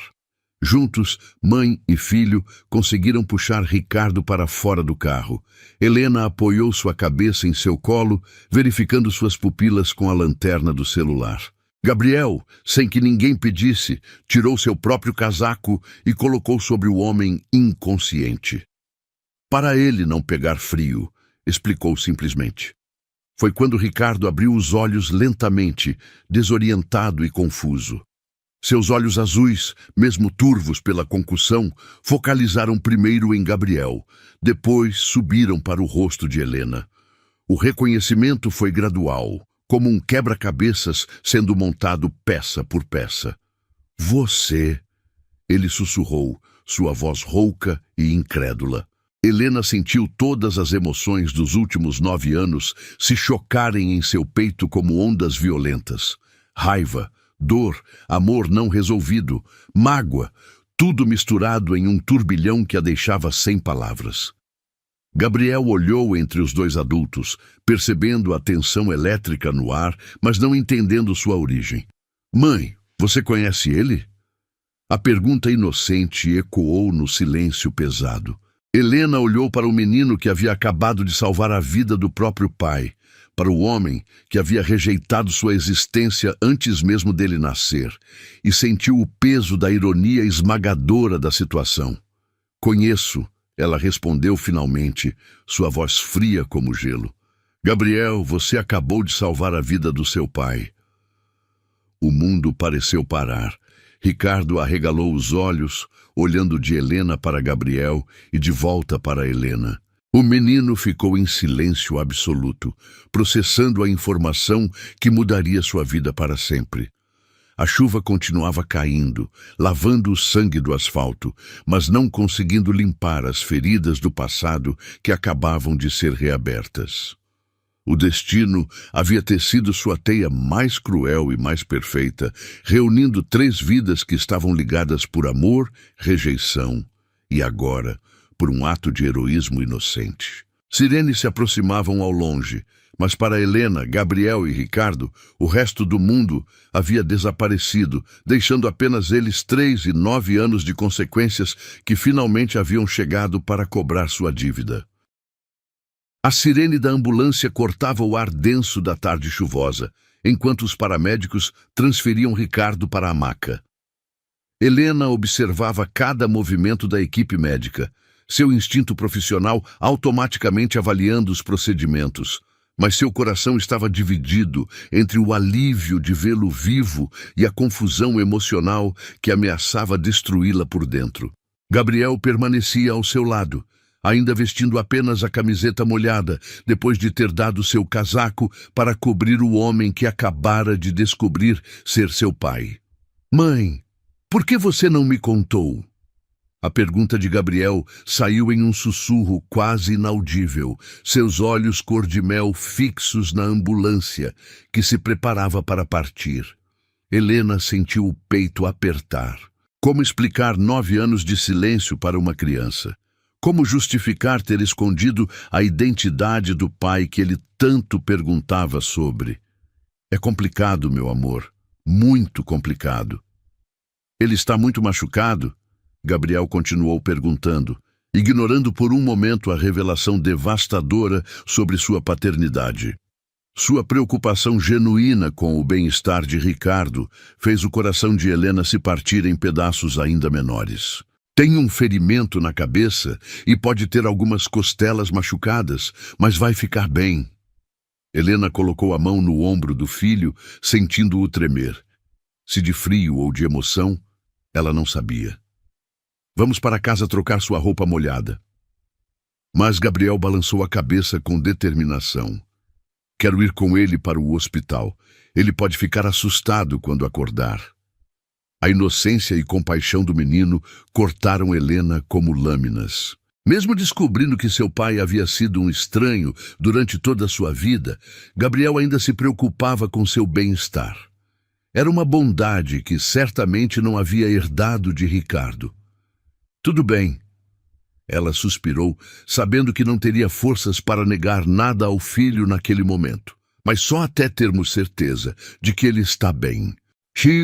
Juntos, mãe e filho conseguiram puxar Ricardo para fora do carro. Helena apoiou sua cabeça em seu colo, verificando suas pupilas com a lanterna do celular. Gabriel, sem que ninguém pedisse, tirou seu próprio casaco e colocou sobre o homem inconsciente. Para ele não pegar frio, explicou simplesmente. Foi quando Ricardo abriu os olhos lentamente, desorientado e confuso. Seus olhos azuis, mesmo turvos pela concussão, focalizaram primeiro em Gabriel, depois subiram para o rosto de Helena. O reconhecimento foi gradual, como um quebra-cabeças sendo montado peça por peça. Você, ele sussurrou, sua voz rouca e incrédula. Helena sentiu todas as emoções dos últimos 9 anos se chocarem em seu peito como ondas violentas. Raiva, dor, amor não resolvido, mágoa, tudo misturado em um turbilhão que a deixava sem palavras. Gabriel olhou entre os dois adultos, percebendo a tensão elétrica no ar, mas não entendendo sua origem. Mãe, você conhece ele? A pergunta inocente ecoou no silêncio pesado. Helena olhou para o menino que havia acabado de salvar a vida do próprio pai, para o homem que havia rejeitado sua existência antes mesmo dele nascer, e sentiu o peso da ironia esmagadora da situação. Conheço, ela respondeu finalmente, sua voz fria como gelo. Gabriel, você acabou de salvar a vida do seu pai. O mundo pareceu parar. Ricardo arregalou os olhos, olhando de Helena para Gabriel e de volta para Helena. O menino ficou em silêncio absoluto, processando a informação que mudaria sua vida para sempre. A chuva continuava caindo, lavando o sangue do asfalto, mas não conseguindo limpar as feridas do passado que acabavam de ser reabertas. O destino havia tecido sua teia mais cruel e mais perfeita, reunindo 3 vidas que estavam ligadas por amor, rejeição e agora, por um ato de heroísmo inocente. Sirenes se aproximavam ao longe, mas para Helena, Gabriel e Ricardo, o resto do mundo havia desaparecido, deixando apenas eles 3 e 9 anos de consequências que finalmente haviam chegado para cobrar sua dívida. A sirene da ambulância cortava o ar denso da tarde chuvosa, enquanto os paramédicos transferiam Ricardo para a maca. Helena observava cada movimento da equipe médica, seu instinto profissional automaticamente avaliando os procedimentos, mas seu coração estava dividido entre o alívio de vê-lo vivo e a confusão emocional que ameaçava destruí-la por dentro. Gabriel permanecia ao seu lado, ainda vestindo apenas a camiseta molhada, depois de ter dado seu casaco para cobrir o homem que acabara de descobrir ser seu pai. Mãe, por que você não me contou? A pergunta de Gabriel saiu em um sussurro quase inaudível, seus olhos cor-de-mel fixos na ambulância, que se preparava para partir. Helena sentiu o peito apertar. Como explicar 9 anos de silêncio para uma criança? Como justificar ter escondido a identidade do pai que ele tanto perguntava sobre? É complicado, meu amor. Muito complicado. Ele está muito machucado? Gabriel continuou perguntando, ignorando por um momento a revelação devastadora sobre sua paternidade. Sua preocupação genuína com o bem-estar de Ricardo fez o coração de Helena se partir em pedaços ainda menores. Tem um ferimento na cabeça e pode ter algumas costelas machucadas, mas vai ficar bem. Helena colocou a mão no ombro do filho, sentindo-o tremer. Se de frio ou de emoção, ela não sabia. Vamos para casa trocar sua roupa molhada. Mas Gabriel balançou a cabeça com determinação. Quero ir com ele para o hospital. Ele pode ficar assustado quando acordar. A inocência e compaixão do menino cortaram Helena como lâminas. Mesmo descobrindo que seu pai havia sido um estranho durante toda a sua vida, Gabriel ainda se preocupava com seu bem-estar. Era uma bondade que certamente não havia herdado de Ricardo. Tudo bem. Ela suspirou, sabendo que não teria forças para negar nada ao filho naquele momento, mas só até termos certeza de que ele está bem.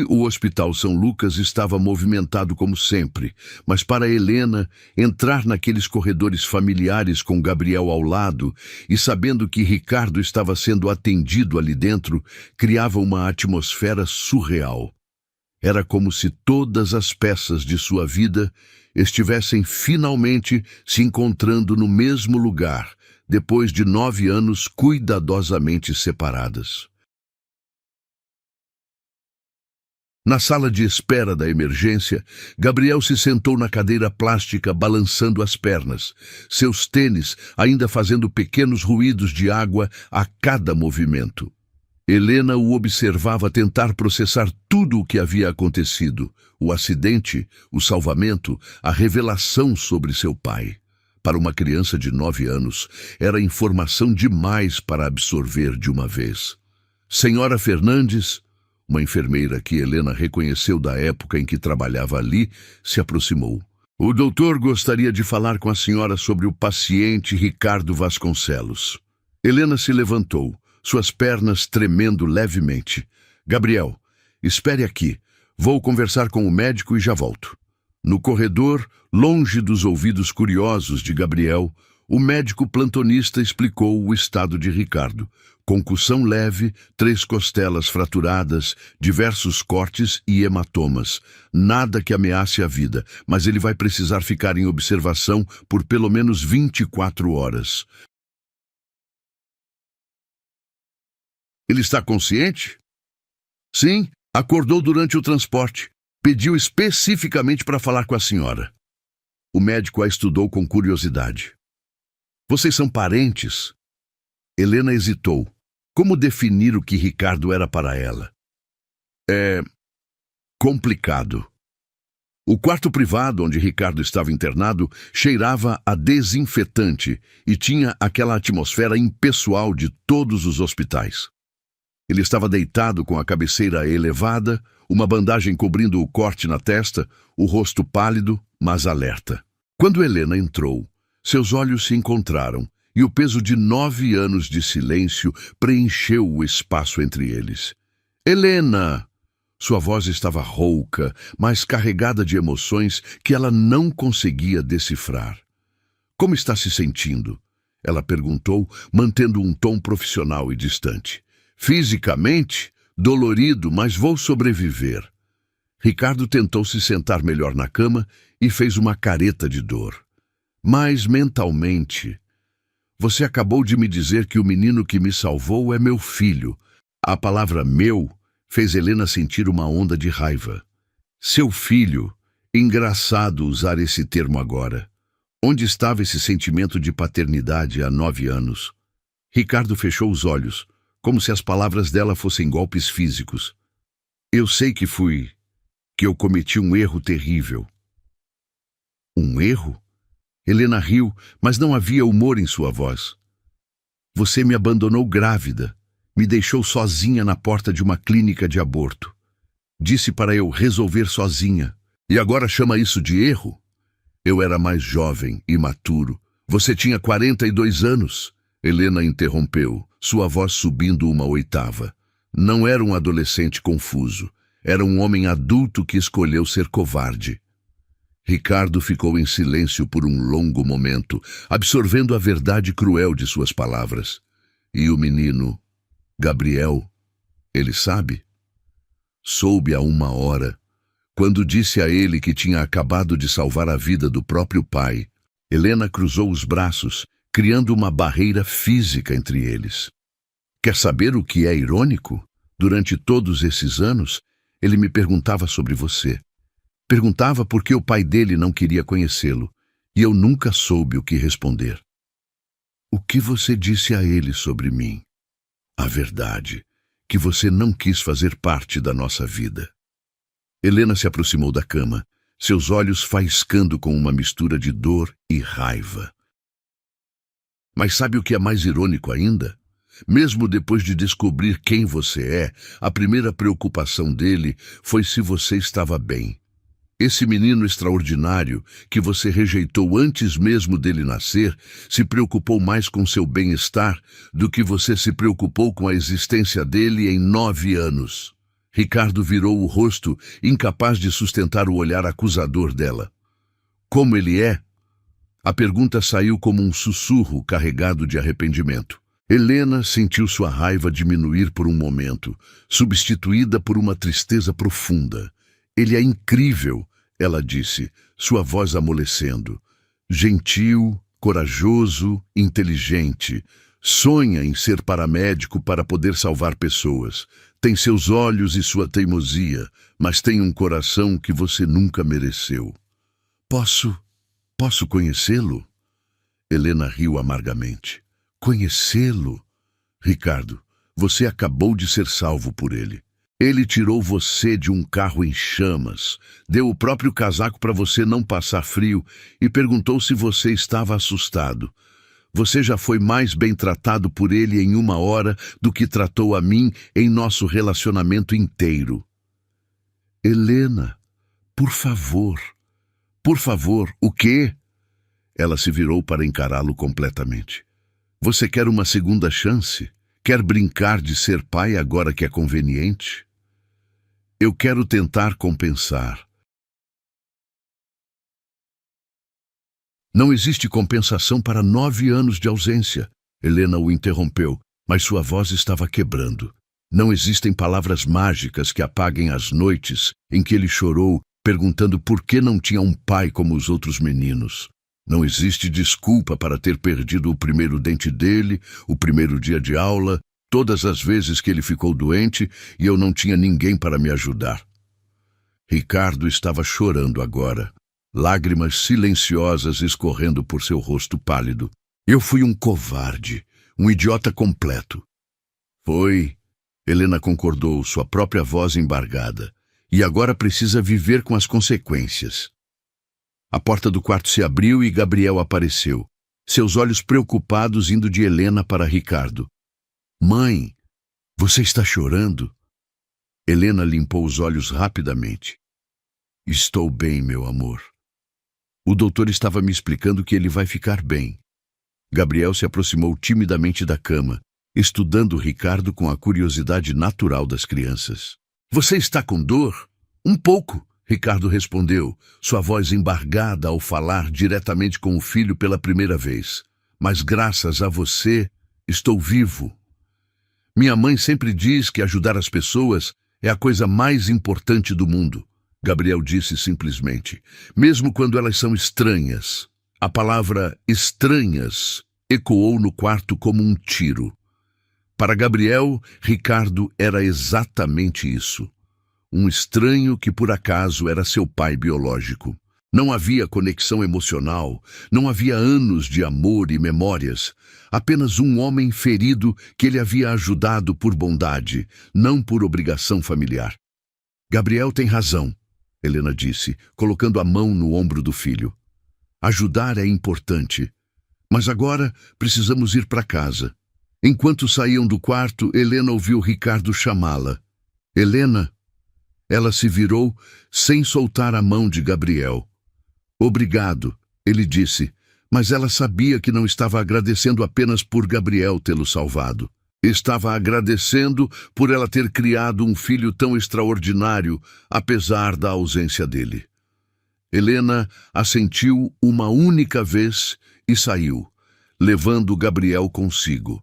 O Hospital São Lucas estava movimentado como sempre, mas para Helena, entrar naqueles corredores familiares com Gabriel ao lado e sabendo que Ricardo estava sendo atendido ali dentro, criava uma atmosfera surreal. Era como se todas as peças de sua vida estivessem finalmente se encontrando no mesmo lugar, depois de 9 anos cuidadosamente separadas. Na sala de espera da emergência, Gabriel se sentou na cadeira plástica balançando as pernas, seus tênis ainda fazendo pequenos ruídos de água a cada movimento. Helena o observava tentar processar tudo o que havia acontecido, o acidente, o salvamento, a revelação sobre seu pai. Para uma criança de 9 anos, era informação demais para absorver de uma vez. Senhora Fernandes, uma enfermeira que Helena reconheceu da época em que trabalhava ali, se aproximou. O doutor gostaria de falar com a senhora sobre o paciente Ricardo Vasconcelos. Helena se levantou, suas pernas tremendo levemente. Gabriel, espere aqui. Vou conversar com o médico e já volto. No corredor, longe dos ouvidos curiosos de Gabriel, o médico plantonista explicou o estado de Ricardo. Concussão leve, 3 costelas fraturadas, diversos cortes e hematomas. Nada que ameace a vida, mas ele vai precisar ficar em observação por pelo menos 24 horas. Ele está consciente? Sim, acordou durante o transporte. Pediu especificamente para falar com a senhora. O médico a estudou com curiosidade. Vocês são parentes? Helena hesitou. Como definir o que Ricardo era para ela? É complicado. O quarto privado onde Ricardo estava internado cheirava a desinfetante e tinha aquela atmosfera impessoal de todos os hospitais. Ele estava deitado com a cabeceira elevada, uma bandagem cobrindo o corte na testa, o rosto pálido, mas alerta. Quando Helena entrou, seus olhos se encontraram e o peso de 9 anos de silêncio preencheu o espaço entre eles. Helena! Sua voz estava rouca, mas carregada de emoções que ela não conseguia decifrar. Como está se sentindo? Ela perguntou, mantendo um tom profissional e distante. Fisicamente, dolorido, mas vou sobreviver. Ricardo tentou se sentar melhor na cama e fez uma careta de dor. Mas mentalmente, você acabou de me dizer que o menino que me salvou é meu filho. A palavra meu fez Helena sentir uma onda de raiva. Seu filho, engraçado usar esse termo agora. Onde estava esse sentimento de paternidade há 9 anos? Ricardo fechou os olhos, como se as palavras dela fossem golpes físicos. Eu sei que eu cometi um erro terrível. Um erro? Helena riu, mas não havia humor em sua voz. Você me abandonou grávida, me deixou sozinha na porta de uma clínica de aborto. Disse para eu resolver sozinha. E agora chama isso de erro? Eu era mais jovem, imaturo. Você tinha 42 anos. Helena interrompeu, sua voz subindo uma oitava. Não era um adolescente confuso. Era um homem adulto que escolheu ser covarde. Ricardo ficou em silêncio por um longo momento, absorvendo a verdade cruel de suas palavras. E o menino, Gabriel, ele sabe? Soube há 1 hora, quando disse a ele que tinha acabado de salvar a vida do próprio pai. Helena cruzou os braços, criando uma barreira física entre eles. Quer saber o que é irônico? Durante todos esses anos, ele me perguntava sobre você. Perguntava por que o pai dele não queria conhecê-lo, e eu nunca soube o que responder. O que você disse a ele sobre mim? A verdade, que você não quis fazer parte da nossa vida. Helena se aproximou da cama, seus olhos faiscando com uma mistura de dor e raiva. Mas sabe o que é mais irônico ainda? Mesmo depois de descobrir quem você é, a primeira preocupação dele foi se você estava bem. Esse menino extraordinário, que você rejeitou antes mesmo dele nascer, se preocupou mais com seu bem-estar do que você se preocupou com a existência dele em 9 anos. Ricardo virou o rosto, incapaz de sustentar o olhar acusador dela. Como ele é? A pergunta saiu como um sussurro carregado de arrependimento. Helena sentiu sua raiva diminuir por um momento, substituída por uma tristeza profunda. Ele é incrível, ela disse, sua voz amolecendo. Gentil, corajoso, inteligente. Sonha em ser paramédico para poder salvar pessoas. Tem seus olhos e sua teimosia, mas tem um coração que você nunca mereceu. Posso conhecê-lo? Helena riu amargamente. Conhecê-lo? Ricardo, você acabou de ser salvo por ele. Ele tirou você de um carro em chamas, deu o próprio casaco para você não passar frio e perguntou se você estava assustado. Você já foi mais bem tratado por ele em 1 hora do que tratou a mim em nosso relacionamento inteiro. Helena, por favor, o quê? Ela se virou para encará-lo completamente. Você quer uma segunda chance? Quer brincar de ser pai agora que é conveniente? Eu quero tentar compensar. Não existe compensação para 9 anos de ausência. Helena o interrompeu, mas sua voz estava quebrando. Não existem palavras mágicas que apaguem as noites em que ele chorou, perguntando por que não tinha um pai como os outros meninos. Não existe desculpa para ter perdido o primeiro dente dele, o primeiro dia de aula, todas as vezes que ele ficou doente e eu não tinha ninguém para me ajudar. Ricardo estava chorando agora, lágrimas silenciosas escorrendo por seu rosto pálido. Eu fui um covarde, um idiota completo. Foi, Helena concordou, sua própria voz embargada. E agora precisa viver com as consequências. A porta do quarto se abriu e Gabriel apareceu, seus olhos preocupados indo de Helena para Ricardo. Mãe, você está chorando? Helena limpou os olhos rapidamente. Estou bem, meu amor. O doutor estava me explicando que ele vai ficar bem. Gabriel se aproximou timidamente da cama, estudando Ricardo com a curiosidade natural das crianças. Você está com dor? Um pouco, Ricardo respondeu, sua voz embargada ao falar diretamente com o filho pela primeira vez. Mas graças a você, estou vivo. Minha mãe sempre diz que ajudar as pessoas é a coisa mais importante do mundo, Gabriel disse simplesmente, mesmo quando elas são estranhas. A palavra estranhas ecoou no quarto como um tiro. Para Gabriel, Ricardo era exatamente isso. Um estranho que por acaso era seu pai biológico. Não havia conexão emocional, não havia anos de amor e memórias. Apenas um homem ferido que ele havia ajudado por bondade, não por obrigação familiar. Gabriel tem razão, Helena disse, colocando a mão no ombro do filho. Ajudar é importante, mas agora precisamos ir para casa. Enquanto saíam do quarto, Helena ouviu Ricardo chamá-la. Helena? Ela se virou sem soltar a mão de Gabriel. Obrigado, ele disse, mas ela sabia que não estava agradecendo apenas por Gabriel tê-lo salvado. Estava agradecendo por ela ter criado um filho tão extraordinário, apesar da ausência dele. Helena assentiu uma única vez e saiu, levando Gabriel consigo,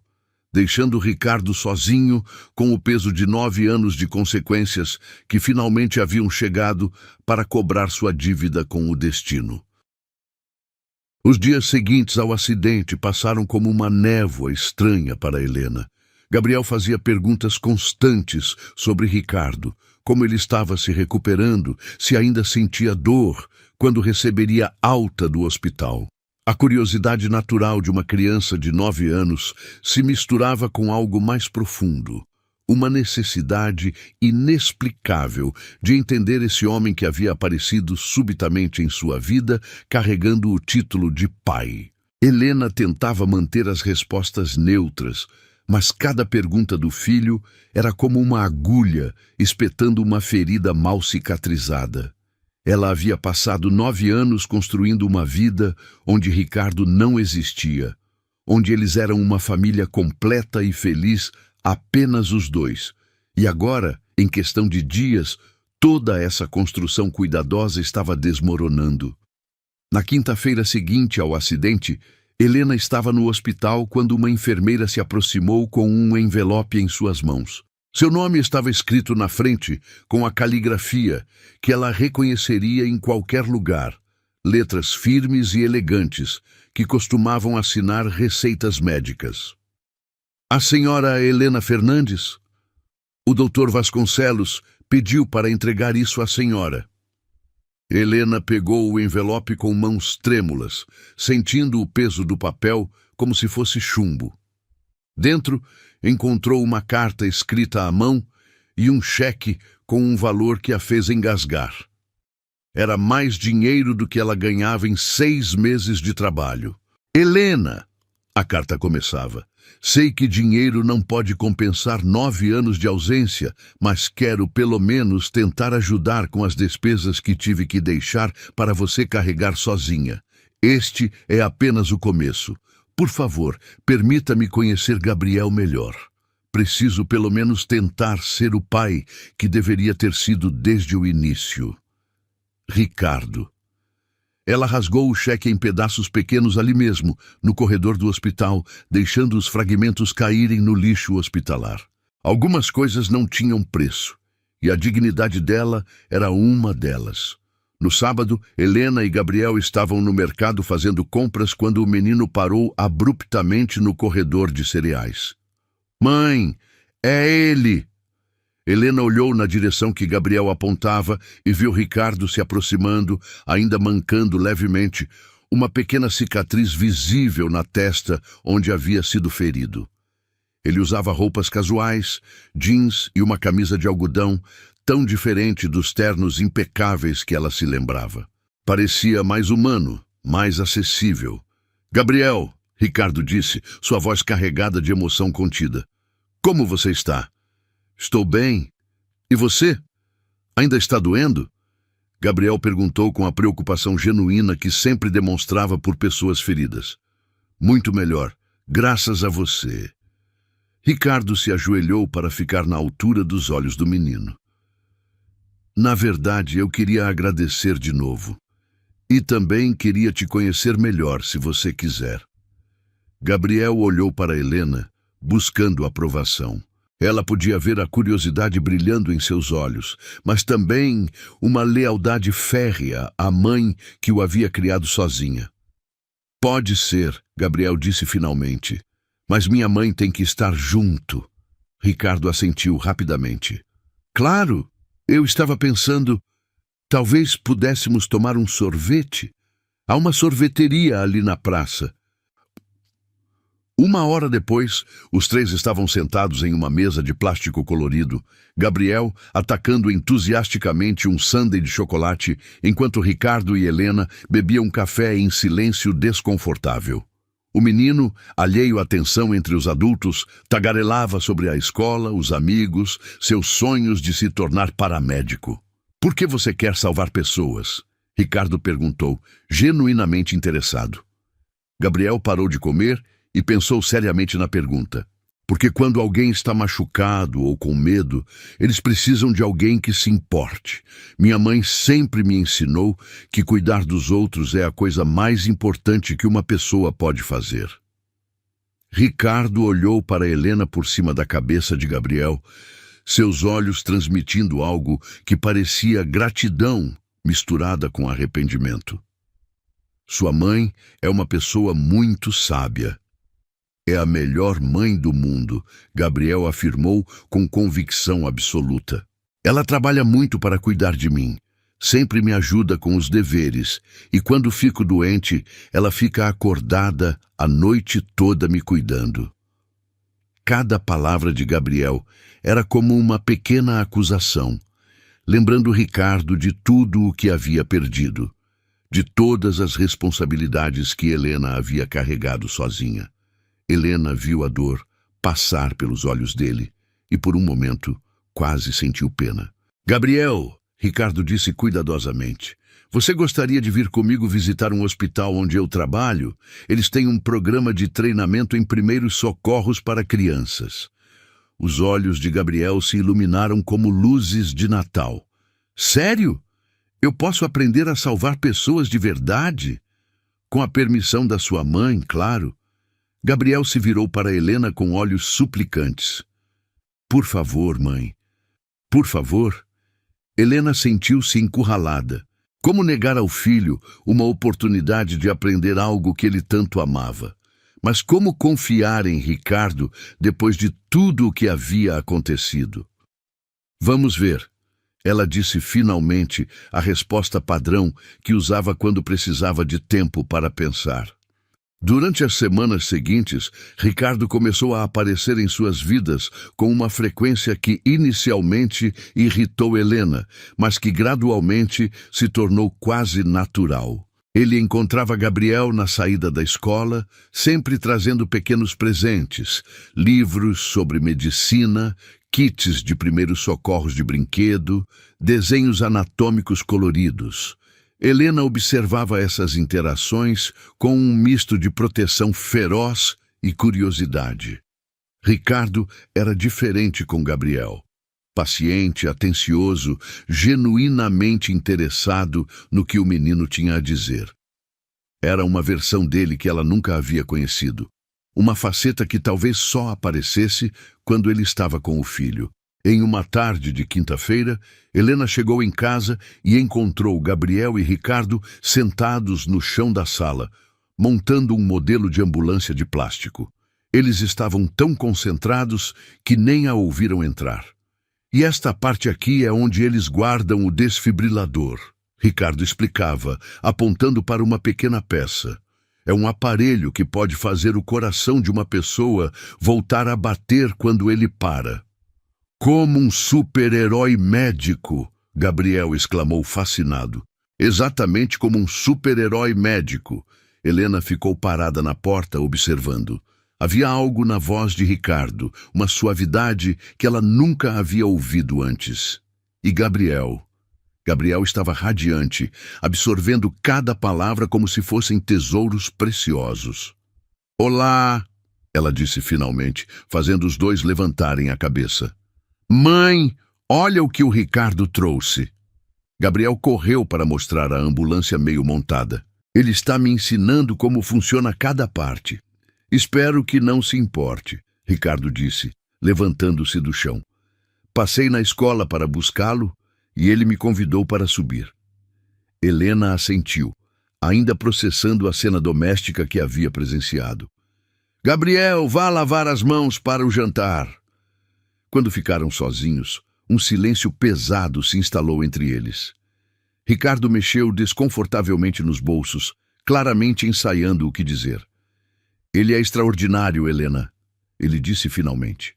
deixando Ricardo sozinho com o peso de 9 anos de consequências que finalmente haviam chegado para cobrar sua dívida com o destino. Os dias seguintes ao acidente passaram como uma névoa estranha para Helena. Gabriel fazia perguntas constantes sobre Ricardo, como ele estava se recuperando, se ainda sentia dor, quando receberia alta do hospital. A curiosidade natural de uma criança de 9 anos se misturava com algo mais profundo, uma necessidade inexplicável de entender esse homem que havia aparecido subitamente em sua vida, carregando o título de pai. Helena tentava manter as respostas neutras, mas cada pergunta do filho era como uma agulha espetando uma ferida mal cicatrizada. Ela havia passado 9 anos construindo uma vida onde Ricardo não existia, onde eles eram uma família completa e feliz, apenas os dois. E agora, em questão de dias, toda essa construção cuidadosa estava desmoronando. Na quinta-feira seguinte ao acidente, Helena estava no hospital quando uma enfermeira se aproximou com um envelope em suas mãos. Seu nome estava escrito na frente, com a caligrafia, que ela reconheceria em qualquer lugar, letras firmes e elegantes, que costumavam assinar receitas médicas. A senhora Helena Fernandes? O doutor Vasconcelos pediu para entregar isso à senhora. Helena pegou o envelope com mãos trêmulas, sentindo o peso do papel como se fosse chumbo. Dentro, encontrou uma carta escrita à mão e um cheque com um valor que a fez engasgar. Era mais dinheiro do que ela ganhava em 6 meses de trabalho. Helena, a carta começava, sei que dinheiro não pode compensar 9 anos de ausência, mas quero pelo menos tentar ajudar com as despesas que tive que deixar para você carregar sozinha. Este é apenas o começo. Por favor, permita-me conhecer Gabriel melhor. Preciso pelo menos tentar ser o pai que deveria ter sido desde o início. Ricardo. Ela rasgou o cheque em pedaços pequenos ali mesmo, no corredor do hospital, deixando os fragmentos caírem no lixo hospitalar. Algumas coisas não tinham preço, e a dignidade dela era uma delas. No sábado, Helena e Gabriel estavam no mercado fazendo compras quando o menino parou abruptamente no corredor de cereais. Mãe, é ele! Helena olhou na direção que Gabriel apontava e viu Ricardo se aproximando, ainda mancando levemente, uma pequena cicatriz visível na testa onde havia sido ferido. Ele usava roupas casuais, jeans e uma camisa de algodão, tão diferente dos ternos impecáveis que ela se lembrava. Parecia mais humano, mais acessível. Gabriel, Ricardo disse, sua voz carregada de emoção contida. Como você está? Estou bem. E você? Ainda está doendo? Gabriel perguntou com a preocupação genuína que sempre demonstrava por pessoas feridas. Muito melhor, graças a você. Ricardo se ajoelhou para ficar na altura dos olhos do menino. Na verdade, eu queria agradecer de novo. E também queria te conhecer melhor, se você quiser. Gabriel olhou para Helena, buscando aprovação. Ela podia ver a curiosidade brilhando em seus olhos, mas também uma lealdade férrea à mãe que o havia criado sozinha. Pode ser, Gabriel disse finalmente, mas minha mãe tem que estar junto. Ricardo assentiu rapidamente. Claro, eu estava pensando, talvez pudéssemos tomar um sorvete. Há uma sorveteria ali na praça. 1 hora depois, os 3 estavam sentados em uma mesa de plástico colorido, Gabriel atacando entusiasticamente um sundae de chocolate, enquanto Ricardo e Helena bebiam café em silêncio desconfortável. O menino, alheio à tensão entre os adultos, tagarelava sobre a escola, os amigos, seus sonhos de se tornar paramédico. Por que você quer salvar pessoas? Ricardo perguntou, genuinamente interessado. Gabriel parou de comer e pensou seriamente na pergunta. Porque quando alguém está machucado ou com medo, eles precisam de alguém que se importe. Minha mãe sempre me ensinou que cuidar dos outros é a coisa mais importante que uma pessoa pode fazer. Ricardo olhou para Helena por cima da cabeça de Gabriel, seus olhos transmitindo algo que parecia gratidão misturada com arrependimento. Sua mãe é uma pessoa muito sábia. É a melhor mãe do mundo, Gabriel afirmou com convicção absoluta. Ela trabalha muito para cuidar de mim. Sempre me ajuda com os deveres. E quando fico doente, ela fica acordada a noite toda me cuidando. Cada palavra de Gabriel era como uma pequena acusação, lembrando Ricardo de tudo o que havia perdido, de todas as responsabilidades que Helena havia carregado sozinha. Helena viu a dor passar pelos olhos dele e, por um momento, quase sentiu pena. Gabriel, Ricardo disse cuidadosamente, você gostaria de vir comigo visitar um hospital onde eu trabalho? Eles têm um programa de treinamento em primeiros socorros para crianças. Os olhos de Gabriel se iluminaram como luzes de Natal. Sério? Eu posso aprender a salvar pessoas de verdade? Com a permissão da sua mãe, claro. Gabriel se virou para Helena com olhos suplicantes. Por favor, mãe. Por favor. Helena sentiu-se encurralada. Como negar ao filho uma oportunidade de aprender algo que ele tanto amava? Mas como confiar em Ricardo depois de tudo o que havia acontecido? Vamos ver. Ela disse finalmente a resposta padrão que usava quando precisava de tempo para pensar. Durante as semanas seguintes, Ricardo começou a aparecer em suas vidas com uma frequência que inicialmente irritou Helena, mas que gradualmente se tornou quase natural. Ele encontrava Gabriel na saída da escola, sempre trazendo pequenos presentes, livros sobre medicina, kits de primeiros socorros de brinquedo, desenhos anatômicos coloridos. Helena observava essas interações com um misto de proteção feroz e curiosidade. Ricardo era diferente com Gabriel. Paciente, atencioso, genuinamente interessado no que o menino tinha a dizer. Era uma versão dele que ela nunca havia conhecido. Uma faceta que talvez só aparecesse quando ele estava com o filho. Em uma tarde de quinta-feira, Helena chegou em casa e encontrou Gabriel e Ricardo sentados no chão da sala, montando um modelo de ambulância de plástico. Eles estavam tão concentrados que nem a ouviram entrar. E esta parte aqui é onde eles guardam o desfibrilador, Ricardo explicava, apontando para uma pequena peça. É um aparelho que pode fazer o coração de uma pessoa voltar a bater quando ele para. Como um super-herói médico, Gabriel exclamou fascinado. Exatamente como um super-herói médico. Helena ficou parada na porta observando. Havia algo na voz de Ricardo, uma suavidade que ela nunca havia ouvido antes. E Gabriel estava radiante, absorvendo cada palavra como se fossem tesouros preciosos. Olá, ela disse finalmente, fazendo os dois levantarem a cabeça. Mãe, olha o que o Ricardo trouxe. Gabriel correu para mostrar a ambulância meio montada. Ele está me ensinando como funciona cada parte. Espero que não se importe, Ricardo disse, levantando-se do chão. Passei na escola para buscá-lo e ele me convidou para subir. Helena assentiu, ainda processando a cena doméstica que havia presenciado. Gabriel, vá lavar as mãos para o jantar. Quando ficaram sozinhos, um silêncio pesado se instalou entre eles. Ricardo mexeu desconfortavelmente nos bolsos, claramente ensaiando o que dizer. Ele é extraordinário, Helena, ele disse finalmente.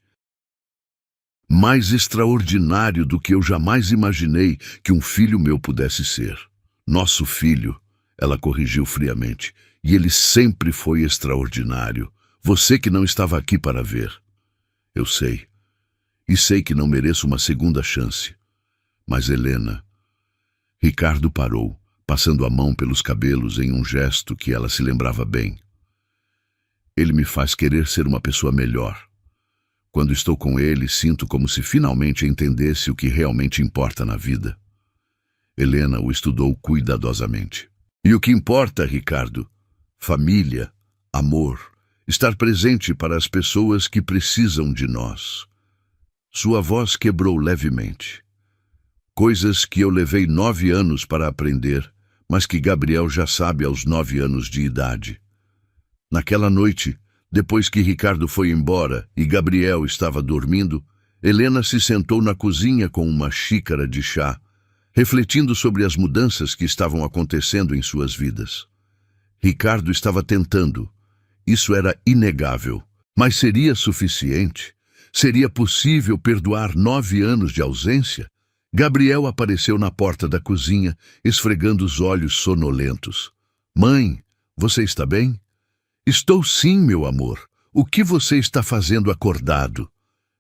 Mais extraordinário do que eu jamais imaginei que um filho meu pudesse ser. Nosso filho, ela corrigiu friamente, e ele sempre foi extraordinário. Você que não estava aqui para ver. Eu sei. E sei que não mereço uma segunda chance. Mas Helena... Ricardo parou, passando a mão pelos cabelos em um gesto que ela se lembrava bem. Ele me faz querer ser uma pessoa melhor. Quando estou com ele, sinto como se finalmente entendesse o que realmente importa na vida. Helena o estudou cuidadosamente. E o que importa, Ricardo? Família, amor, estar presente para as pessoas que precisam de nós. Sua voz quebrou levemente. Coisas que eu levei 9 anos para aprender, mas que Gabriel já sabe aos 9 anos de idade. Naquela noite, depois que Ricardo foi embora e Gabriel estava dormindo, Helena se sentou na cozinha com uma xícara de chá, refletindo sobre as mudanças que estavam acontecendo em suas vidas. Ricardo estava tentando. Isso era inegável. Mas seria suficiente? Seria possível perdoar 9 anos de ausência? Gabriel apareceu na porta da cozinha, esfregando os olhos sonolentos. Mãe, você está bem? Estou sim, meu amor. O que você está fazendo acordado?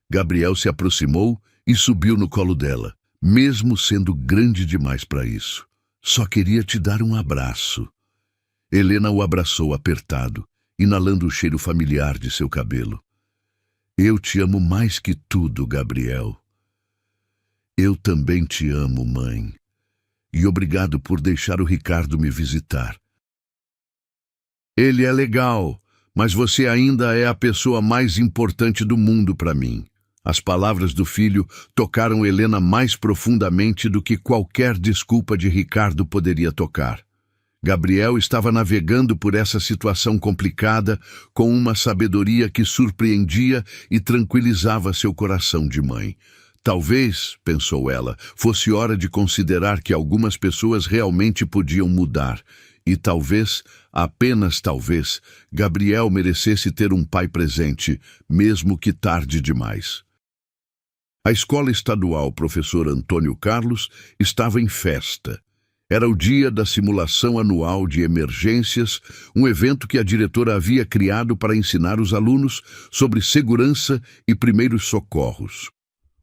Gabriel se aproximou e subiu no colo dela, mesmo sendo grande demais para isso. Só queria te dar um abraço. Helena o abraçou apertado, inalando o cheiro familiar de seu cabelo. Eu te amo mais que tudo, Gabriel. Eu também te amo, mãe. E obrigado por deixar o Ricardo me visitar. Ele é legal, mas você ainda é a pessoa mais importante do mundo para mim. As palavras do filho tocaram Helena mais profundamente do que qualquer desculpa de Ricardo poderia tocar. Gabriel estava navegando por essa situação complicada com uma sabedoria que surpreendia e tranquilizava seu coração de mãe. Talvez, pensou ela, fosse hora de considerar que algumas pessoas realmente podiam mudar. E talvez, apenas talvez, Gabriel merecesse ter um pai presente, mesmo que tarde demais. A escola estadual Professor Antônio Carlos estava em festa. Era o dia da simulação anual de emergências, um evento que a diretora havia criado para ensinar os alunos sobre segurança e primeiros socorros.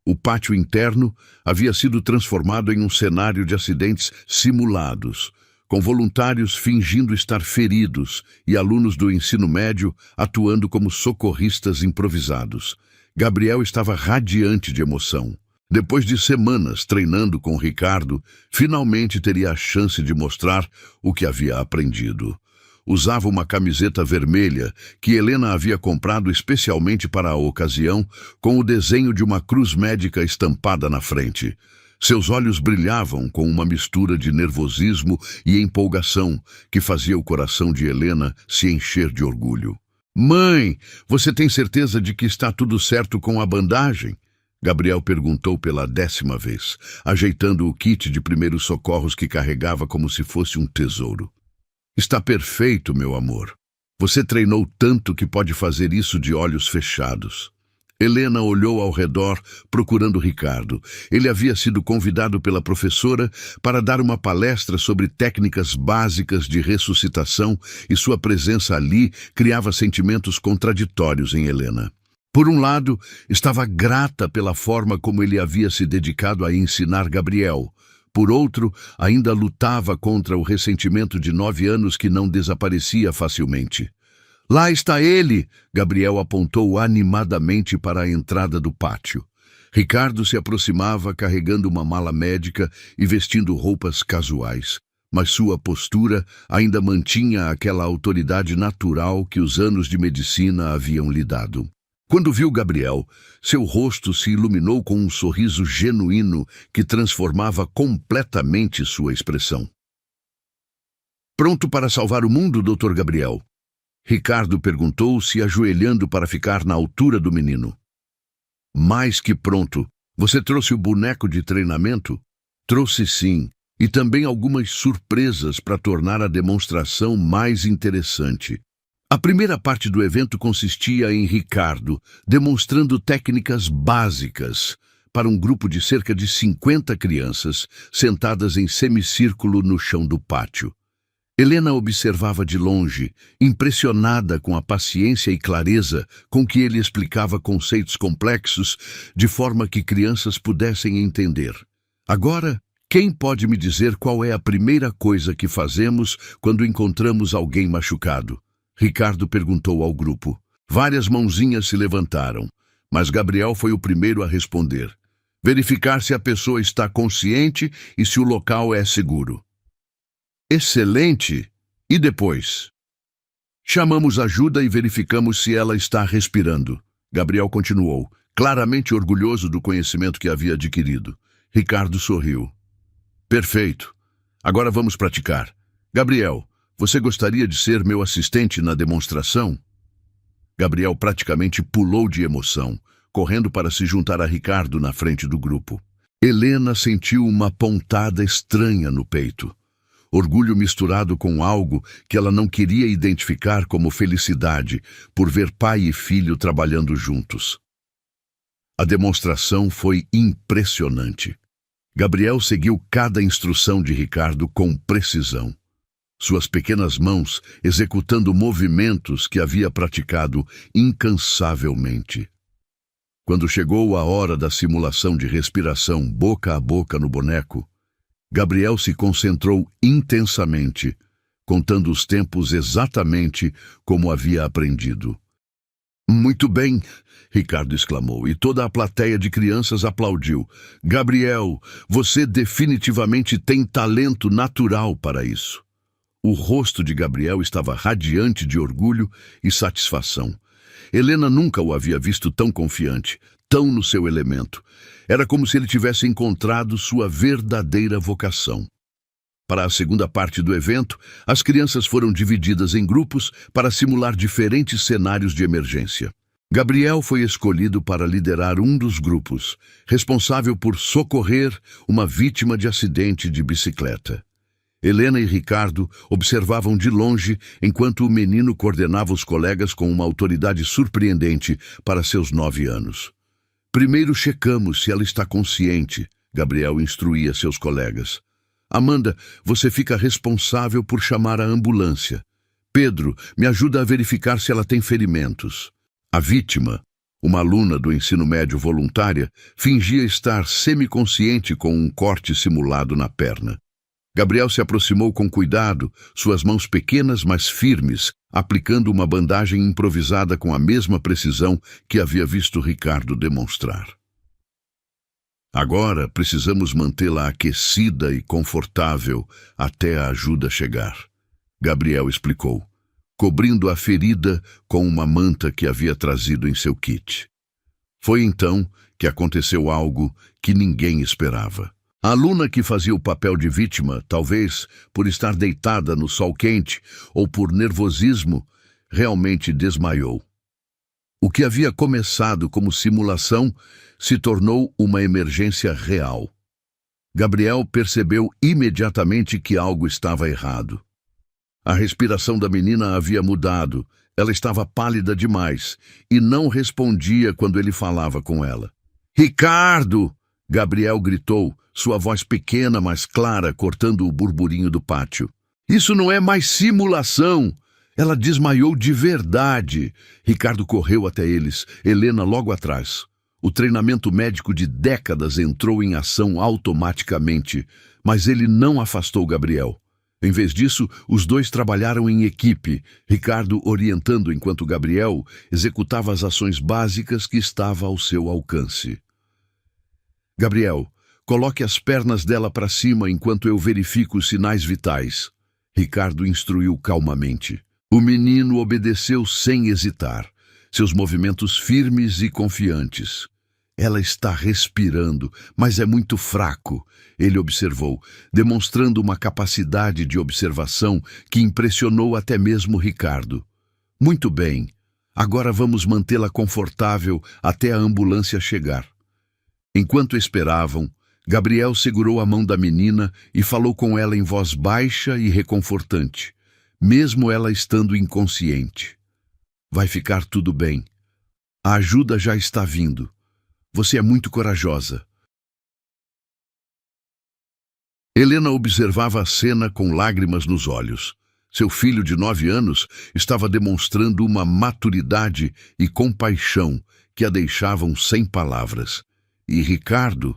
O pátio interno havia sido transformado em um cenário de acidentes simulados, com voluntários fingindo estar feridos e alunos do ensino médio atuando como socorristas improvisados. Gabriel estava radiante de emoção. Depois de semanas treinando com Ricardo, finalmente teria a chance de mostrar o que havia aprendido. Usava uma camiseta vermelha que Helena havia comprado especialmente para a ocasião, com o desenho de uma cruz médica estampada na frente. Seus olhos brilhavam com uma mistura de nervosismo e empolgação que fazia o coração de Helena se encher de orgulho. "Mãe, você tem certeza de que está tudo certo com a bandagem?" Gabriel perguntou pela 10ª vez, ajeitando o kit de primeiros socorros que carregava como se fosse um tesouro. "Está perfeito, meu amor. Você treinou tanto que pode fazer isso de olhos fechados." Helena olhou ao redor, procurando Ricardo. Ele havia sido convidado pela professora para dar uma palestra sobre técnicas básicas de ressuscitação e sua presença ali criava sentimentos contraditórios em Helena. Por um lado, estava grata pela forma como ele havia se dedicado a ensinar Gabriel. Por outro, ainda lutava contra o ressentimento de 9 anos que não desaparecia facilmente. "Lá está ele!" Gabriel apontou animadamente para a entrada do pátio. Ricardo se aproximava carregando uma mala médica e vestindo roupas casuais, mas sua postura ainda mantinha aquela autoridade natural que os anos de medicina haviam lhe dado. Quando viu Gabriel, seu rosto se iluminou com um sorriso genuíno que transformava completamente sua expressão. "Pronto para salvar o mundo, Dr. Gabriel?" Ricardo perguntou, se ajoelhando para ficar na altura do menino. "Mais que pronto. Você trouxe o boneco de treinamento?" "Trouxe sim, e também algumas surpresas para tornar a demonstração mais interessante." A primeira parte do evento consistia em Ricardo demonstrando técnicas básicas para um grupo de cerca de 50 crianças sentadas em semicírculo no chão do pátio. Helena observava de longe, impressionada com a paciência e clareza com que ele explicava conceitos complexos de forma que crianças pudessem entender. "Agora, quem pode me dizer qual é a primeira coisa que fazemos quando encontramos alguém machucado?" Ricardo perguntou ao grupo. Várias mãozinhas se levantaram, mas Gabriel foi o primeiro a responder. "Verificar se a pessoa está consciente e se o local é seguro." "Excelente! E depois?" "Chamamos ajuda e verificamos se ela está respirando." Gabriel continuou, claramente orgulhoso do conhecimento que havia adquirido. Ricardo sorriu. "Perfeito. Agora vamos praticar. Gabriel, você gostaria de ser meu assistente na demonstração?" Gabriel praticamente pulou de emoção, correndo para se juntar a Ricardo na frente do grupo. Helena sentiu uma pontada estranha no peito. Orgulho misturado com algo que ela não queria identificar como felicidade por ver pai e filho trabalhando juntos. A demonstração foi impressionante. Gabriel seguiu cada instrução de Ricardo com precisão. Suas pequenas mãos executando movimentos que havia praticado incansavelmente. Quando chegou a hora da simulação de respiração boca a boca no boneco, Gabriel se concentrou intensamente, contando os tempos exatamente como havia aprendido. "Muito bem!" Ricardo exclamou, e toda a plateia de crianças aplaudiu. "Gabriel, você definitivamente tem talento natural para isso." O rosto de Gabriel estava radiante de orgulho e satisfação. Helena nunca o havia visto tão confiante, tão no seu elemento. Era como se ele tivesse encontrado sua verdadeira vocação. Para a segunda parte do evento, as crianças foram divididas em grupos para simular diferentes cenários de emergência. Gabriel foi escolhido para liderar um dos grupos, responsável por socorrer uma vítima de acidente de bicicleta. Helena e Ricardo observavam de longe enquanto o menino coordenava os colegas com uma autoridade surpreendente para seus 9 anos. Primeiro checamos se ela está consciente, Gabriel instruía seus colegas. Amanda, você fica responsável por chamar a ambulância. Pedro, me ajuda a verificar se ela tem ferimentos. A vítima, uma aluna do ensino médio voluntária, fingia estar semiconsciente com um corte simulado na perna. Gabriel se aproximou com cuidado, suas mãos pequenas mas firmes, aplicando uma bandagem improvisada com a mesma precisão que havia visto Ricardo demonstrar. Agora precisamos mantê-la aquecida e confortável até a ajuda chegar, Gabriel explicou, cobrindo a ferida com uma manta que havia trazido em seu kit. Foi então que aconteceu algo que ninguém esperava. A aluna que fazia o papel de vítima, talvez por estar deitada no sol quente ou por nervosismo, realmente desmaiou. O que havia começado como simulação se tornou uma emergência real. Gabriel percebeu imediatamente que algo estava errado. A respiração da menina havia mudado, ela estava pálida demais e não respondia quando ele falava com ela. "Ricardo!" Gabriel gritou, sua voz pequena, mas clara, cortando o burburinho do pátio. "Isso não é mais simulação! Ela desmaiou de verdade!" Ricardo correu até eles, Helena logo atrás. O treinamento médico de décadas entrou em ação automaticamente, mas ele não afastou Gabriel. Em vez disso, os dois trabalharam em equipe, Ricardo orientando enquanto Gabriel executava as ações básicas que estavam ao seu alcance. "Gabriel, coloque as pernas dela para cima enquanto eu verifico os sinais vitais", Ricardo instruiu calmamente. O menino obedeceu sem hesitar, seus movimentos firmes e confiantes. "Ela está respirando, mas é muito fraco", ele observou, demonstrando uma capacidade de observação que impressionou até mesmo Ricardo. "Muito bem, agora vamos mantê-la confortável até a ambulância chegar." Enquanto esperavam, Gabriel segurou a mão da menina e falou com ela em voz baixa e reconfortante, mesmo ela estando inconsciente. "Vai ficar tudo bem. A ajuda já está vindo. Você é muito corajosa." Helena observava a cena com lágrimas nos olhos. Seu filho de 9 anos estava demonstrando uma maturidade e compaixão que a deixavam sem palavras. E Ricardo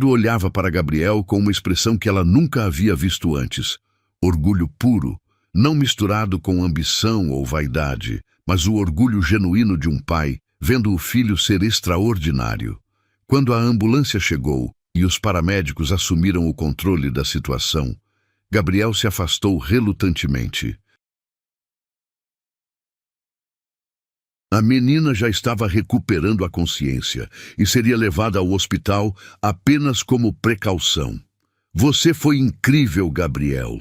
olhava para Gabriel com uma expressão que ela nunca havia visto antes. Orgulho puro, não misturado com ambição ou vaidade, mas o orgulho genuíno de um pai, vendo o filho ser extraordinário. Quando a ambulância chegou e os paramédicos assumiram o controle da situação, Gabriel se afastou relutantemente. A menina já estava recuperando a consciência e seria levada ao hospital apenas como precaução. "Você foi incrível, Gabriel",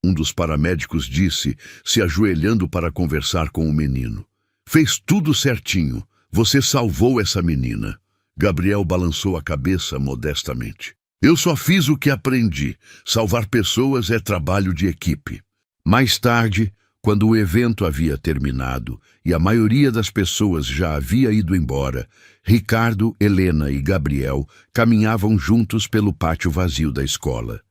um dos paramédicos disse, se ajoelhando para conversar com o menino. "Fez tudo certinho. Você salvou essa menina." Gabriel balançou a cabeça modestamente. "Eu só fiz o que aprendi. Salvar pessoas é trabalho de equipe." Mais tarde, quando o evento havia terminado e a maioria das pessoas já havia ido embora, Ricardo, Helena e Gabriel caminhavam juntos pelo pátio vazio da escola.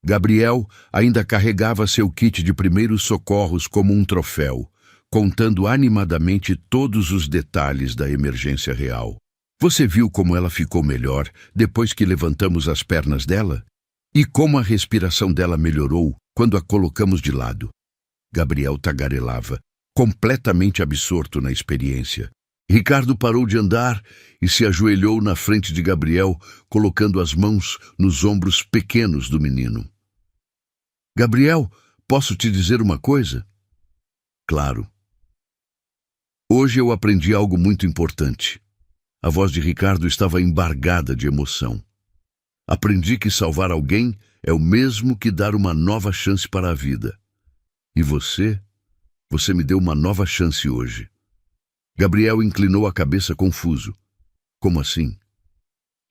Gabriel ainda carregava seu kit de primeiros socorros como um troféu, contando animadamente todos os detalhes da emergência real. "Você viu como ela ficou melhor depois que levantamos as pernas dela? E como a respiração dela melhorou quando a colocamos de lado?" Gabriel tagarelava, completamente absorto na experiência. Ricardo parou de andar e se ajoelhou na frente de Gabriel, colocando as mãos nos ombros pequenos do menino. "Gabriel, posso te dizer uma coisa?" "Claro." "Hoje eu aprendi algo muito importante." A voz de Ricardo estava embargada de emoção. "Aprendi que salvar alguém é o mesmo que dar uma nova chance para a vida. E você me deu uma nova chance hoje." Gabriel inclinou a cabeça confuso. Como assim?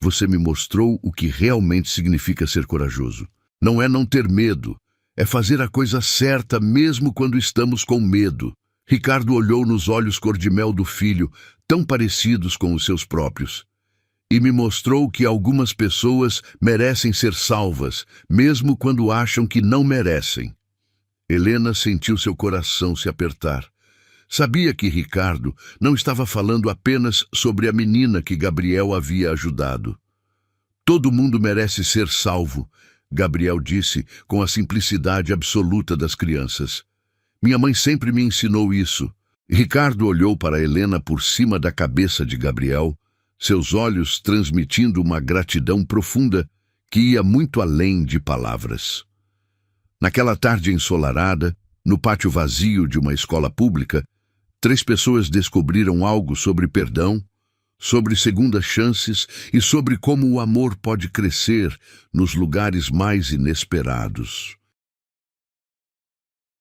Você me mostrou o que realmente significa ser corajoso. Não é não ter medo, é fazer a coisa certa mesmo quando estamos com medo. Ricardo olhou nos olhos cor-de-mel do filho, tão parecidos com os seus próprios, e me mostrou que algumas pessoas merecem ser salvas, mesmo quando acham que não merecem. Helena sentiu seu coração se apertar. Sabia que Ricardo não estava falando apenas sobre a menina que Gabriel havia ajudado. Todo mundo merece ser salvo, Gabriel disse com a simplicidade absoluta das crianças. Minha mãe sempre me ensinou isso. Ricardo olhou para Helena por cima da cabeça de Gabriel, seus olhos transmitindo uma gratidão profunda que ia muito além de palavras. Naquela tarde ensolarada, no pátio vazio de uma escola pública, 3 pessoas descobriram algo sobre perdão, sobre segundas chances e sobre como o amor pode crescer nos lugares mais inesperados.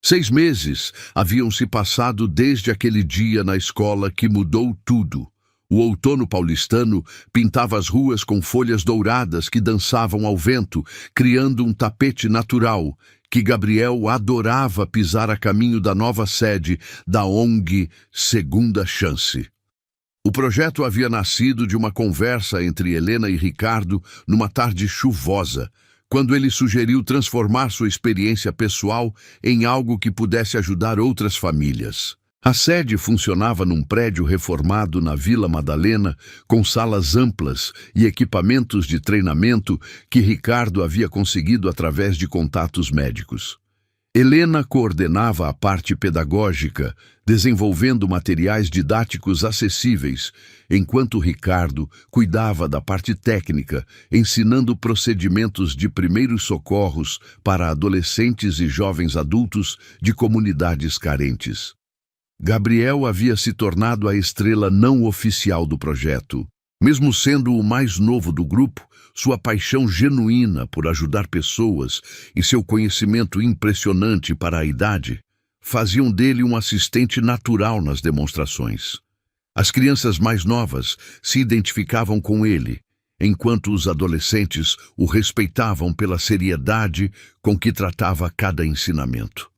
6 meses haviam se passado desde aquele dia na escola que mudou tudo. O outono paulistano pintava as ruas com folhas douradas que dançavam ao vento, criando um tapete natural que Gabriel adorava pisar a caminho da nova sede da ONG Segunda Chance. O projeto havia nascido de uma conversa entre Helena e Ricardo numa tarde chuvosa, quando ele sugeriu transformar sua experiência pessoal em algo que pudesse ajudar outras famílias. A sede funcionava num prédio reformado na Vila Madalena, com salas amplas e equipamentos de treinamento que Ricardo havia conseguido através de contatos médicos. Helena coordenava a parte pedagógica, desenvolvendo materiais didáticos acessíveis, enquanto Ricardo cuidava da parte técnica, ensinando procedimentos de primeiros socorros para adolescentes e jovens adultos de comunidades carentes. Gabriel havia se tornado a estrela não oficial do projeto. Mesmo sendo o mais novo do grupo, sua paixão genuína por ajudar pessoas e seu conhecimento impressionante para a idade faziam dele um assistente natural nas demonstrações. As crianças mais novas se identificavam com ele, enquanto os adolescentes o respeitavam pela seriedade com que tratava cada ensinamento.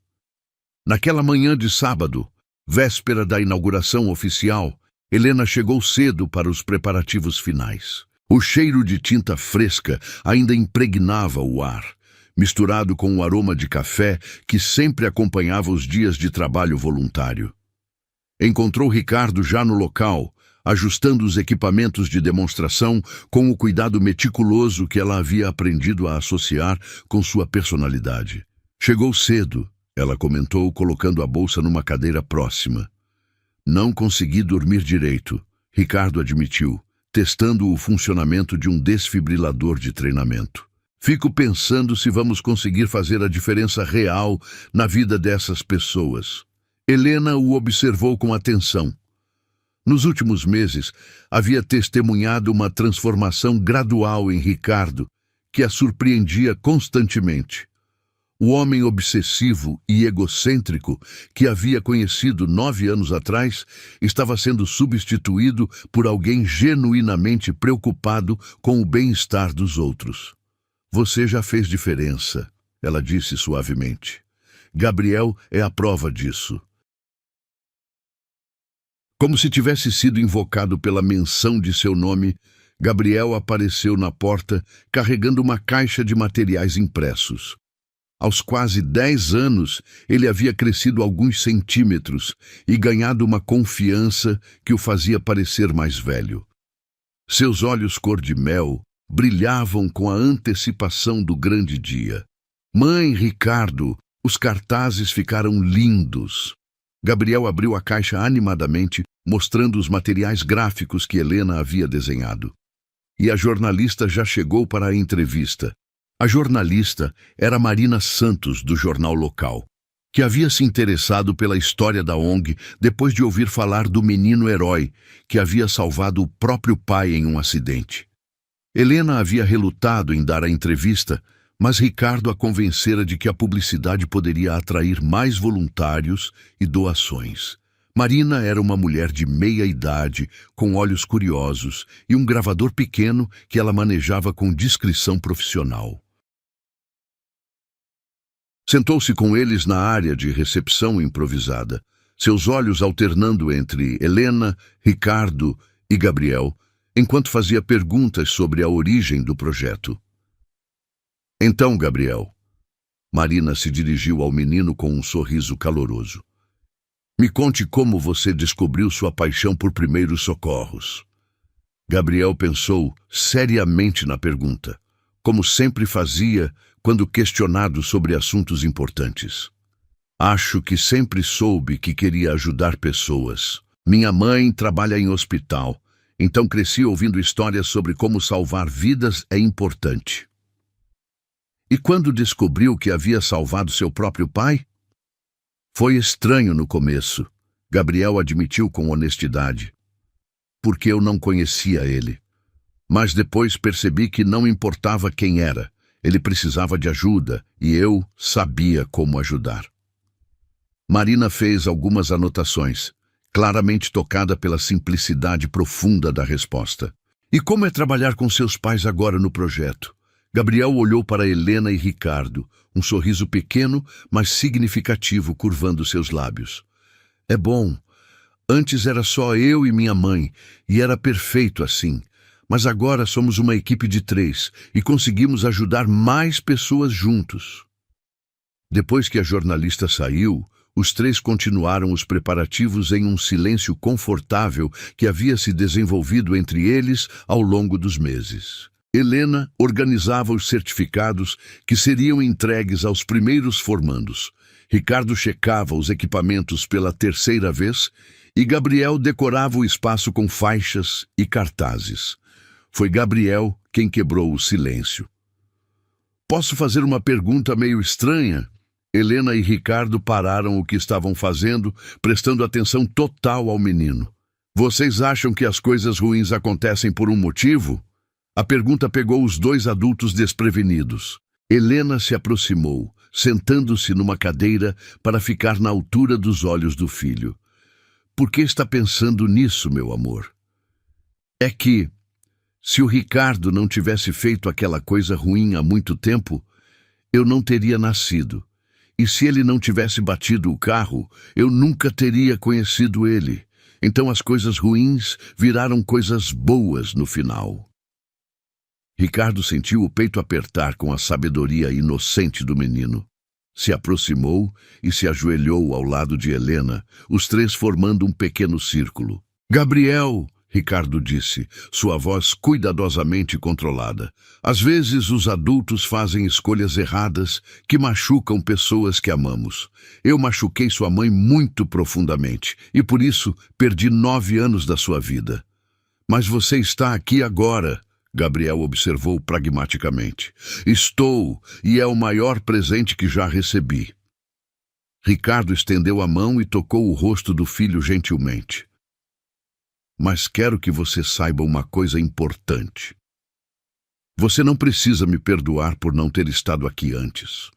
Naquela manhã de sábado, véspera da inauguração oficial, Helena chegou cedo para os preparativos finais. O cheiro de tinta fresca ainda impregnava o ar, misturado com o aroma de café que sempre acompanhava os dias de trabalho voluntário. Encontrou Ricardo já no local, ajustando os equipamentos de demonstração com o cuidado meticuloso que ela havia aprendido a associar com sua personalidade. Chegou cedo, ela comentou, colocando a bolsa numa cadeira próxima. Não consegui dormir direito, Ricardo admitiu, testando o funcionamento de um desfibrilador de treinamento. Fico pensando se vamos conseguir fazer a diferença real na vida dessas pessoas. Helena o observou com atenção. Nos últimos meses, havia testemunhado uma transformação gradual em Ricardo, que a surpreendia constantemente. O homem obsessivo e egocêntrico que havia conhecido 9 anos atrás estava sendo substituído por alguém genuinamente preocupado com o bem-estar dos outros. Você já fez diferença, ela disse suavemente. Gabriel é a prova disso. Como se tivesse sido invocado pela menção de seu nome, Gabriel apareceu na porta carregando uma caixa de materiais impressos. Aos quase 10 anos, ele havia crescido alguns centímetros e ganhado uma confiança que o fazia parecer mais velho. Seus olhos cor-de-mel brilhavam com a antecipação do grande dia. Mãe, Ricardo, os cartazes ficaram lindos. Gabriel abriu a caixa animadamente, mostrando os materiais gráficos que Helena havia desenhado. E a jornalista já chegou para a entrevista. A jornalista era Marina Santos, do jornal local, que havia se interessado pela história da ONG depois de ouvir falar do menino herói que havia salvado o próprio pai em um acidente. Helena havia relutado em dar a entrevista, mas Ricardo a convencera de que a publicidade poderia atrair mais voluntários e doações. Marina era uma mulher de meia idade, com olhos curiosos e um gravador pequeno que ela manejava com discrição profissional. Sentou-se com eles na área de recepção improvisada, seus olhos alternando entre Helena, Ricardo e Gabriel, enquanto fazia perguntas sobre a origem do projeto. Então, Gabriel, Marina se dirigiu ao menino com um sorriso caloroso. Me conte como você descobriu sua paixão por primeiros socorros. Gabriel pensou seriamente na pergunta, como sempre fazia quando questionado sobre assuntos importantes. Acho que sempre soube que queria ajudar pessoas. Minha mãe trabalha em hospital, então cresci ouvindo histórias sobre como salvar vidas é importante. E quando descobriu que havia salvado seu próprio pai? Foi estranho no começo, Gabriel admitiu com honestidade, porque eu não conhecia ele. Mas depois percebi que não importava quem era, ele precisava de ajuda e eu sabia como ajudar. Marina fez algumas anotações, claramente tocada pela simplicidade profunda da resposta. E como é trabalhar com seus pais agora no projeto? Gabriel olhou para Helena e Ricardo, um sorriso pequeno, mas significativo curvando seus lábios. É bom. Antes era só eu e minha mãe, e era perfeito assim. Mas agora somos uma equipe de 3 e conseguimos ajudar mais pessoas juntos. Depois que a jornalista saiu, os 3 continuaram os preparativos em um silêncio confortável que havia se desenvolvido entre eles ao longo dos meses. Helena organizava os certificados que seriam entregues aos primeiros formandos. Ricardo checava os equipamentos pela 3ª vez e Gabriel decorava o espaço com faixas e cartazes. Foi Gabriel quem quebrou o silêncio. Posso fazer uma pergunta meio estranha? Helena e Ricardo pararam o que estavam fazendo, prestando atenção total ao menino. Vocês acham que as coisas ruins acontecem por um motivo? A pergunta pegou os 2 adultos desprevenidos. Helena se aproximou, sentando-se numa cadeira para ficar na altura dos olhos do filho. Por que está pensando nisso, meu amor? É que, se o Ricardo não tivesse feito aquela coisa ruim há muito tempo, eu não teria nascido. E se ele não tivesse batido o carro, eu nunca teria conhecido ele. Então as coisas ruins viraram coisas boas no final. Ricardo sentiu o peito apertar com a sabedoria inocente do menino. Se aproximou e se ajoelhou ao lado de Helena, os 3 formando um pequeno círculo. Gabriel, Ricardo disse, sua voz cuidadosamente controlada. Às vezes os adultos fazem escolhas erradas que machucam pessoas que amamos. Eu machuquei sua mãe muito profundamente e por isso perdi 9 anos da sua vida. Mas você está aqui agora, Gabriel observou pragmaticamente. Estou, e é o maior presente que já recebi. Ricardo estendeu a mão e tocou o rosto do filho gentilmente. Mas quero que você saiba uma coisa importante. Você não precisa me perdoar por não ter estado aqui antes.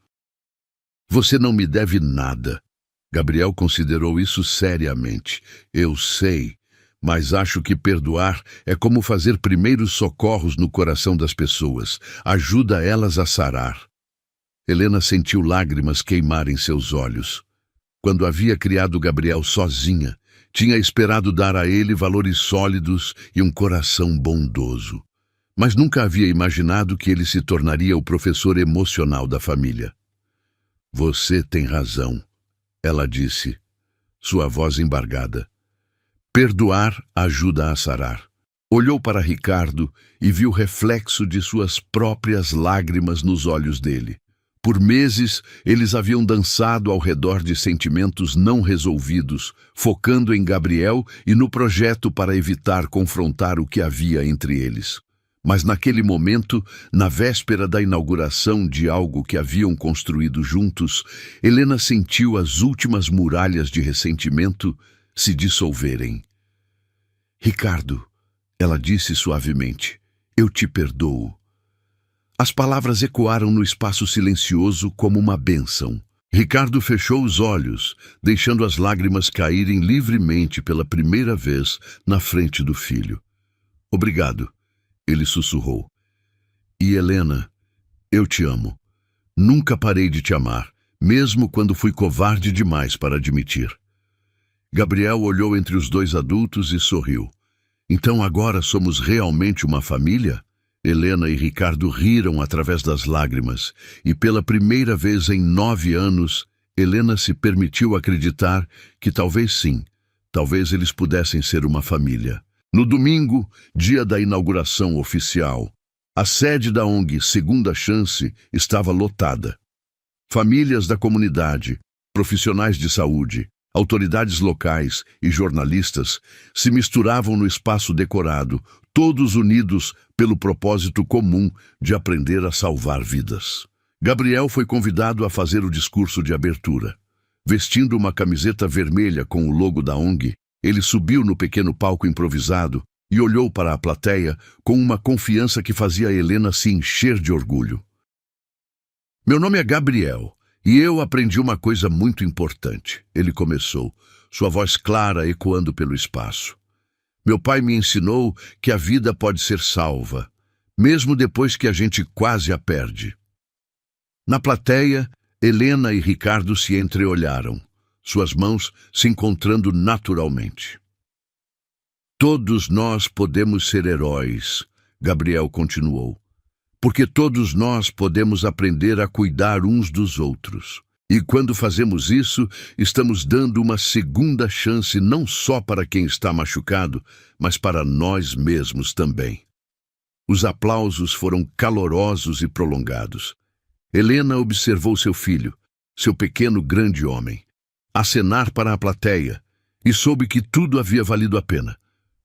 Você não me deve nada. Gabriel considerou isso seriamente. Eu sei. Mas acho que perdoar é como fazer primeiros socorros no coração das pessoas. Ajuda elas a sarar. Helena sentiu lágrimas queimar em seus olhos. Quando havia criado Gabriel sozinha, tinha esperado dar a ele valores sólidos e um coração bondoso. Mas nunca havia imaginado que ele se tornaria o professor emocional da família. Você tem razão, ela disse, sua voz embargada. Perdoar ajuda a sarar. Olhou para Ricardo e viu o reflexo de suas próprias lágrimas nos olhos dele. Por meses, eles haviam dançado ao redor de sentimentos não resolvidos, focando em Gabriel e no projeto para evitar confrontar o que havia entre eles. Mas naquele momento, na véspera da inauguração de algo que haviam construído juntos, Helena sentiu as últimas muralhas de ressentimento se dissolverem. Ricardo, ela disse suavemente, eu te perdoo. As palavras ecoaram no espaço silencioso como uma bênção. Ricardo fechou os olhos, deixando as lágrimas caírem livremente pela primeira vez na frente do filho. Obrigado, ele sussurrou. E Helena, eu te amo. Nunca parei de te amar, mesmo quando fui covarde demais para admitir. Gabriel olhou entre os dois adultos e sorriu. Então agora somos realmente uma família? Helena e Ricardo riram através das lágrimas, e pela primeira vez em 9 anos, Helena se permitiu acreditar que talvez sim, talvez eles pudessem ser uma família. No domingo, dia da inauguração oficial, a sede da ONG Segunda Chance estava lotada. Famílias da comunidade, profissionais de saúde, autoridades locais e jornalistas se misturavam no espaço decorado, todos unidos pelo propósito comum de aprender a salvar vidas. Gabriel foi convidado a fazer o discurso de abertura. Vestindo uma camiseta vermelha com o logo da ONG, ele subiu no pequeno palco improvisado e olhou para a plateia com uma confiança que fazia Helena se encher de orgulho. Meu nome é Gabriel. E eu aprendi uma coisa muito importante, ele começou, sua voz clara ecoando pelo espaço. Meu pai me ensinou que a vida pode ser salva, mesmo depois que a gente quase a perde. Na plateia, Helena e Ricardo se entreolharam, suas mãos se encontrando naturalmente. Todos nós podemos ser heróis, Gabriel continuou. Porque todos nós podemos aprender a cuidar uns dos outros. E quando fazemos isso, estamos dando uma segunda chance não só para quem está machucado, mas para nós mesmos também. Os aplausos foram calorosos e prolongados. Helena observou seu filho, seu pequeno grande homem, acenar para a plateia e soube que tudo havia valido a pena.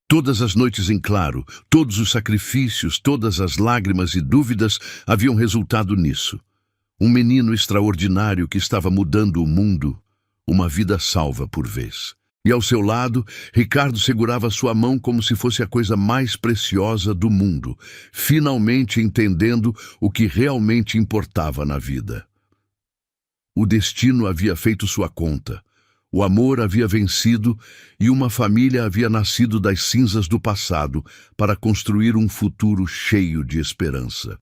Todas as noites em claro, todos os sacrifícios, todas as lágrimas e dúvidas haviam resultado nisso. Um menino extraordinário que estava mudando o mundo, uma vida salva por vez. E ao seu lado, Ricardo segurava sua mão como se fosse a coisa mais preciosa do mundo, finalmente entendendo o que realmente importava na vida. O destino havia feito sua conta. O amor havia vencido e uma família havia nascido das cinzas do passado para construir um futuro cheio de esperança.